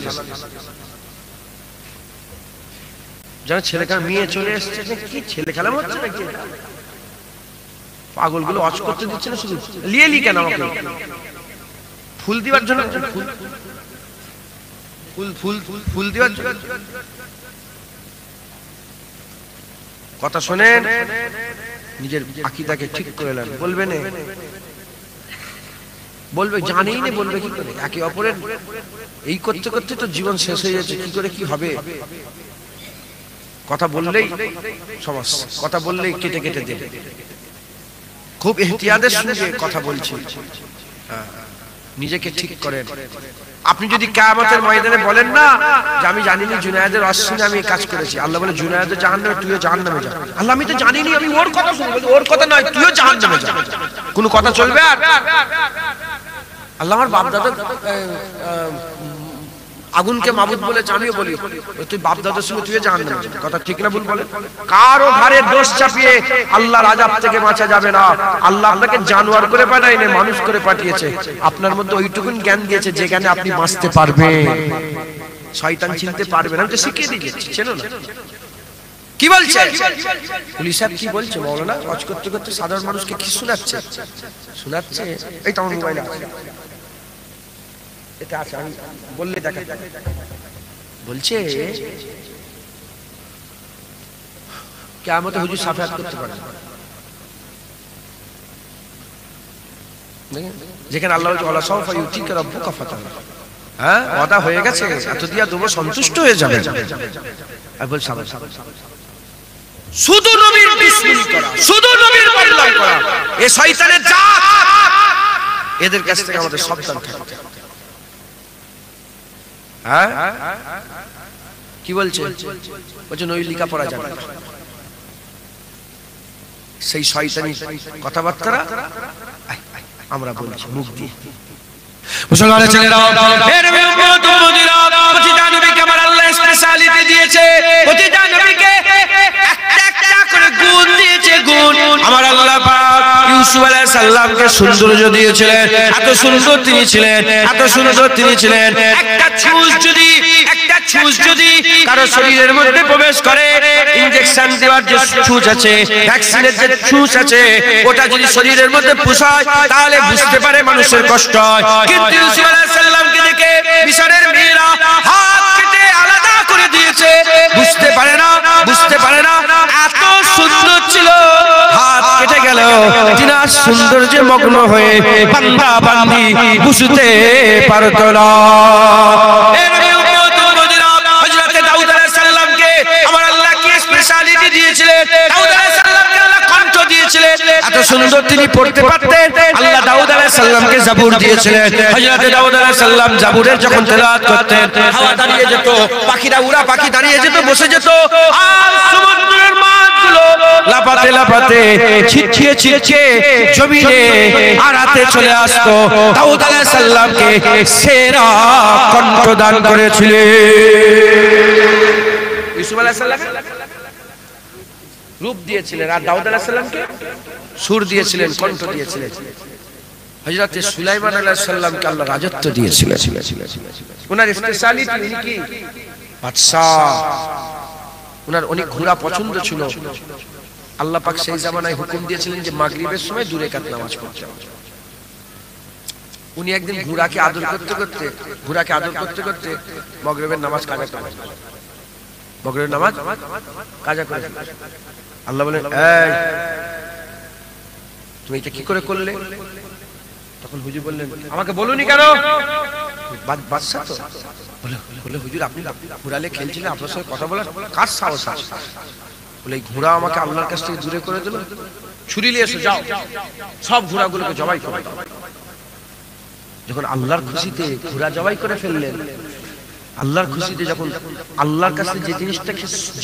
Speaker 1: যেন ছেলেকার মেয়ে চলে এসছে, কি ছেলে খেলা হচ্ছে নাকি? পাগলগুলো অজ করতে দিচ্ছে না, শুধু লিয়ে কেন আমাকে ফুল দিবার জন্য, ফুল ফুল ফুল দিবার জন্য। কথা শোনেন, নিজের আকীদাকে ঠিক করে নেন। বলবে না, বলবে জানেই না, বলবে কি করে? একে অপরের এই করতে করতে তো জীবন শেষ হয়ে যাচ্ছে, কি করে কি হবে? কথা বললেই সমস্যা, কথা বললেই কেটে কেটে দেবে। খুব ইহতিয়াতের সঙ্গে কথা বলছি, নিজেকে ঠিক করেন। আপনি যদি কিয়ামতের ময়দানে বলেন না যে আমি জানিনি জুনায়েদের অশ্বিনে আমি কাজ করেছি, আল্লাহ বলে জুনায়েদ জাহান্নামে, তুইও জাহান্নামে যা। আল্লাহ আমি তো জানিনি, আমি ওর কথা শুনবো, ওর কথা নয়, তুইও জাহান্নামে যা। কোনো কথা চলবে? আর আল্লাহ আমার বাপ দাদা আগুনকে মাবুদ বলেছে, আমিও বলি তুই বাপ দাদার সঙ্গে তুই জাহান্নামে যা। কথা ঠিক না ভুল বলে? কারো ঘাড়ে দোষ চাপিয়ে আল্লাহর আযাব থেকে বাঁচা যাবে না। আল্লাহ আপনাকে জানোয়ার করে পাঠায়নি, মানুষ করে পাঠিয়েছে। আপনার মধ্যে ওইটুকুন জ্ঞান দিয়েছে যে জ্ঞানে আপনি বাঁচতে পারবেন। শয়তান চিনতে পারবে না, আমি তো শিখিয়ে দিয়েছি, চেনো না? কি বলছে পুলিশ সাহেব? কি বলছে মাওলানা? কাজ করতে করতে সাধারণ মানুষকে কি শোনাচ্ছে? শোনাচ্ছে এই তো আমার মোবাইলে আছে, এটা আছে, আমি বললে দেখা। বলছে কিয়ামতে হুজুর শাফায়াত করতে পারে, যেখানে আল্লাহ ওয়ালা সাওফা ইউতিকা রাব্বুকা ফাতারা, হ্যাঁ ওয়াদা হয়ে গেছে, এত দিয়া দেব, সন্তুষ্ট হয়ে যাবে। আর বল সাবাস, শুধু নবীর দুশমনি করা, শুধু নবীর বদনাম করা, এই শয়তানের জাত, এদের কাছ থেকে আমাদের সাবধান থাকতে হবে। হ্যাঁ কি বলছে? বলছে নবী লেখা পড়া যাবে না। সেই শয়তানি কথাবার্তা আমরা বলছি মুখ দিয়ে। মুসলমানের ছেলেরা, এর উম্মত উম্মতিরা, প্রতিটা নবীকে আমার আল্লাহ স্পেশালিটি দিয়েছে, প্রতিটা নবীকে একটা একটা করে গুণ দিয়েছে, গুণ। আমার আল্লাহ পাক ইউসুফ আলাইহিস সালামকে সৌন্দর্য দিয়েছিলেন, এত সুন্দর তিনি ছিলেন, এত সুন্দর তিনি ছিলেন। একটা ছুঁচ যদি কারো শরীরের মধ্যে প্রবেশ করে, ইনজেকশন দেওয়ার যে ছুঁচ আছে, ভ্যাকসিনের যে ছুঁচ আছে, ওটা যদি শরীরের মধ্যে পুষায় তাহলে বুঝতে পারে মানুষের কষ্ট হয়। কিন্তু ইউসুফ আলাইহিস সালামকে দেখে মিশরের মেয়েরা হাত কেটে আলাদা করে দিয়েছে, বুঝতে পারে না, বুঝতে পারে না, এত সুন্দর ছিল। হাত কেটে গেল, তিনি সৌন্দর্যে মগ্ন হয়ে বান্দা বান্দি বুঝতে পারত না। এত সুন্দর তিনি পড়তে পারতেন। আল্লাহ দাউদ আলাইহিস সালামকে জাবুর দিয়েছিলেন। হযরত দাউদ আলাইহিস সালাম জাবুরের যখন তেলাওয়াত করতেন, হাওয়া দাঁড়িয়ে যেত, পাখিরা উড়া পাখি দাঁড়িয়ে যেত, বসে যেত, আর সমুদ্রের মাছগুলো লাফাতে লাফাতে ছিটছিয়ে ছিটছিয়ে জমিনে আড়াতে চলে আসতো। দাউদ আলাইহিস সালামকে সেরা কণ্ঠ দান করেছিলেন। ইউসুফ আলাইহিস সালাম রূপ দিয়েছিলেন, আর দাউদ আলাইহিস সালামকে সুর দিয়েছিলেন, কণ্ঠ দিয়েছিলেন। হযরত সুলাইমান আলাইহিস সালামকে আল্লাহ রাজত্ব দিয়েছিলেন। ওনার স্পেশালিটি উনি কি বাদশা, ওনার অনেক ঘোড়া পছন্দ ছিল। আল্লাহ পাক সেই জামানায় হুকুম দিয়েছিলেন যে মাগরিবের সময় 2 রাকাত নামাজ পড়তে হবে। উনি একদিন ঘোড়াকে আদর করতে করতে মাগরিবের নামাজ কাজা করে, মাগরিবের নামাজ কাজা করে। আল্লাহ বলেন, এই তুমি এটা কি করে করলে? তখন হুজুর বললেন, আমাকে বলুনি কেন? বাদশা তো বলে, হুজুর আপনি ঘোড়ালে খেলছিলেন, আপনার সঙ্গে কথা বলার কার সাহস আছে? বলে এই ঘোড়া আমাকে আল্লাহর কাছ থেকে দূরে করে দিল, ছুরি নিয়ে এসো, যাও সব ঘোড়াগুলোকে জবাই করে দাও। যখন আল্লাহর খুশিতে ঘোড়া জবাই করে ফেললেন, আল্লাহর খুশিতে যখন আল্লাহর কাছে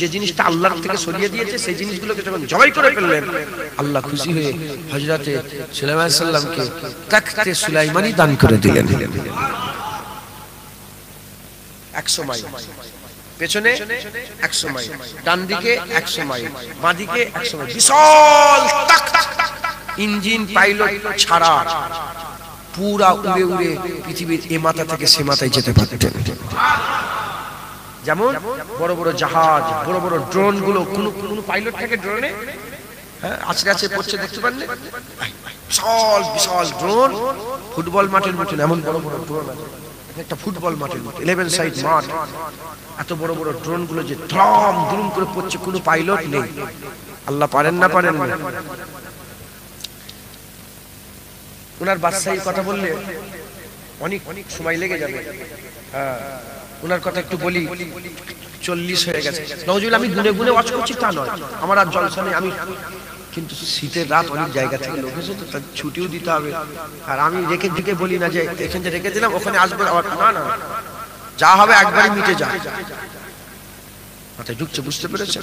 Speaker 1: যে জিনিসটা আল্লাহর থেকে সরিয়ে দিয়েছে সেই জিনিসগুলোকে যখন জবাই করে ফেললেন, আল্লাহ খুশি হয়ে হযরতে সুলাইমান আলাইহিস সালামকে তাখতে সুলাইমানি দান করে দিলেন। 1 100 মাইল, পেছনে 100 মাইল, ডান দিকে 100 মাইল, বাঁ দিকে 100 মাইল, বিশাল ইঞ্জিন পাইলট ছাড়া পুরা উড়ে উড়ে পৃথিবীর এ মাথা থেকে সে মাথায় যেতে পারতেন। যেমন বড় বড় জাহাজ, বড় বড় ড্রোন গুলো, কোন পাইলট থাকে ড্রোনে, হ্যাঁ আজকে আছে পড়ছে দেখতে পারলে, বিশাল বিশাল ড্রোন, ফুটবল মাঠের মতন এমন বড় বড় ড্রোন আছে, একটা ফুটবল মাঠের মতো 11 সাইড মাঠ, এত বড় বড় ড্রোন গুলো যে ধম ধুম করে পড়ছে, কোনো পাইলট নেই। আল্লাহ পারেন না? পারেন না? ওনার বাদশাহীর কথা বললে অনেক সময় লেগে যাবে। ওনার কথা একটু বলি, 40 হয়ে গেছে নওজুল, আমি গুনে গুনে ওয়াজ করছি তা নয়, আমার আর জলসা নেই, আমি কিন্তু শীতের রাত, অনেক জায়গা থেকে লোক এসে তো তার ছুটিও দিতে হবে, আর আমি রেখে দিকে বলি না যে এখান থেকে রেখে দিলাম ওখানে আসবো আবার, না না, যা হবে একবারই মিটে যায়, মাথায় ঢুকছে, বুঝতে পেরেছে?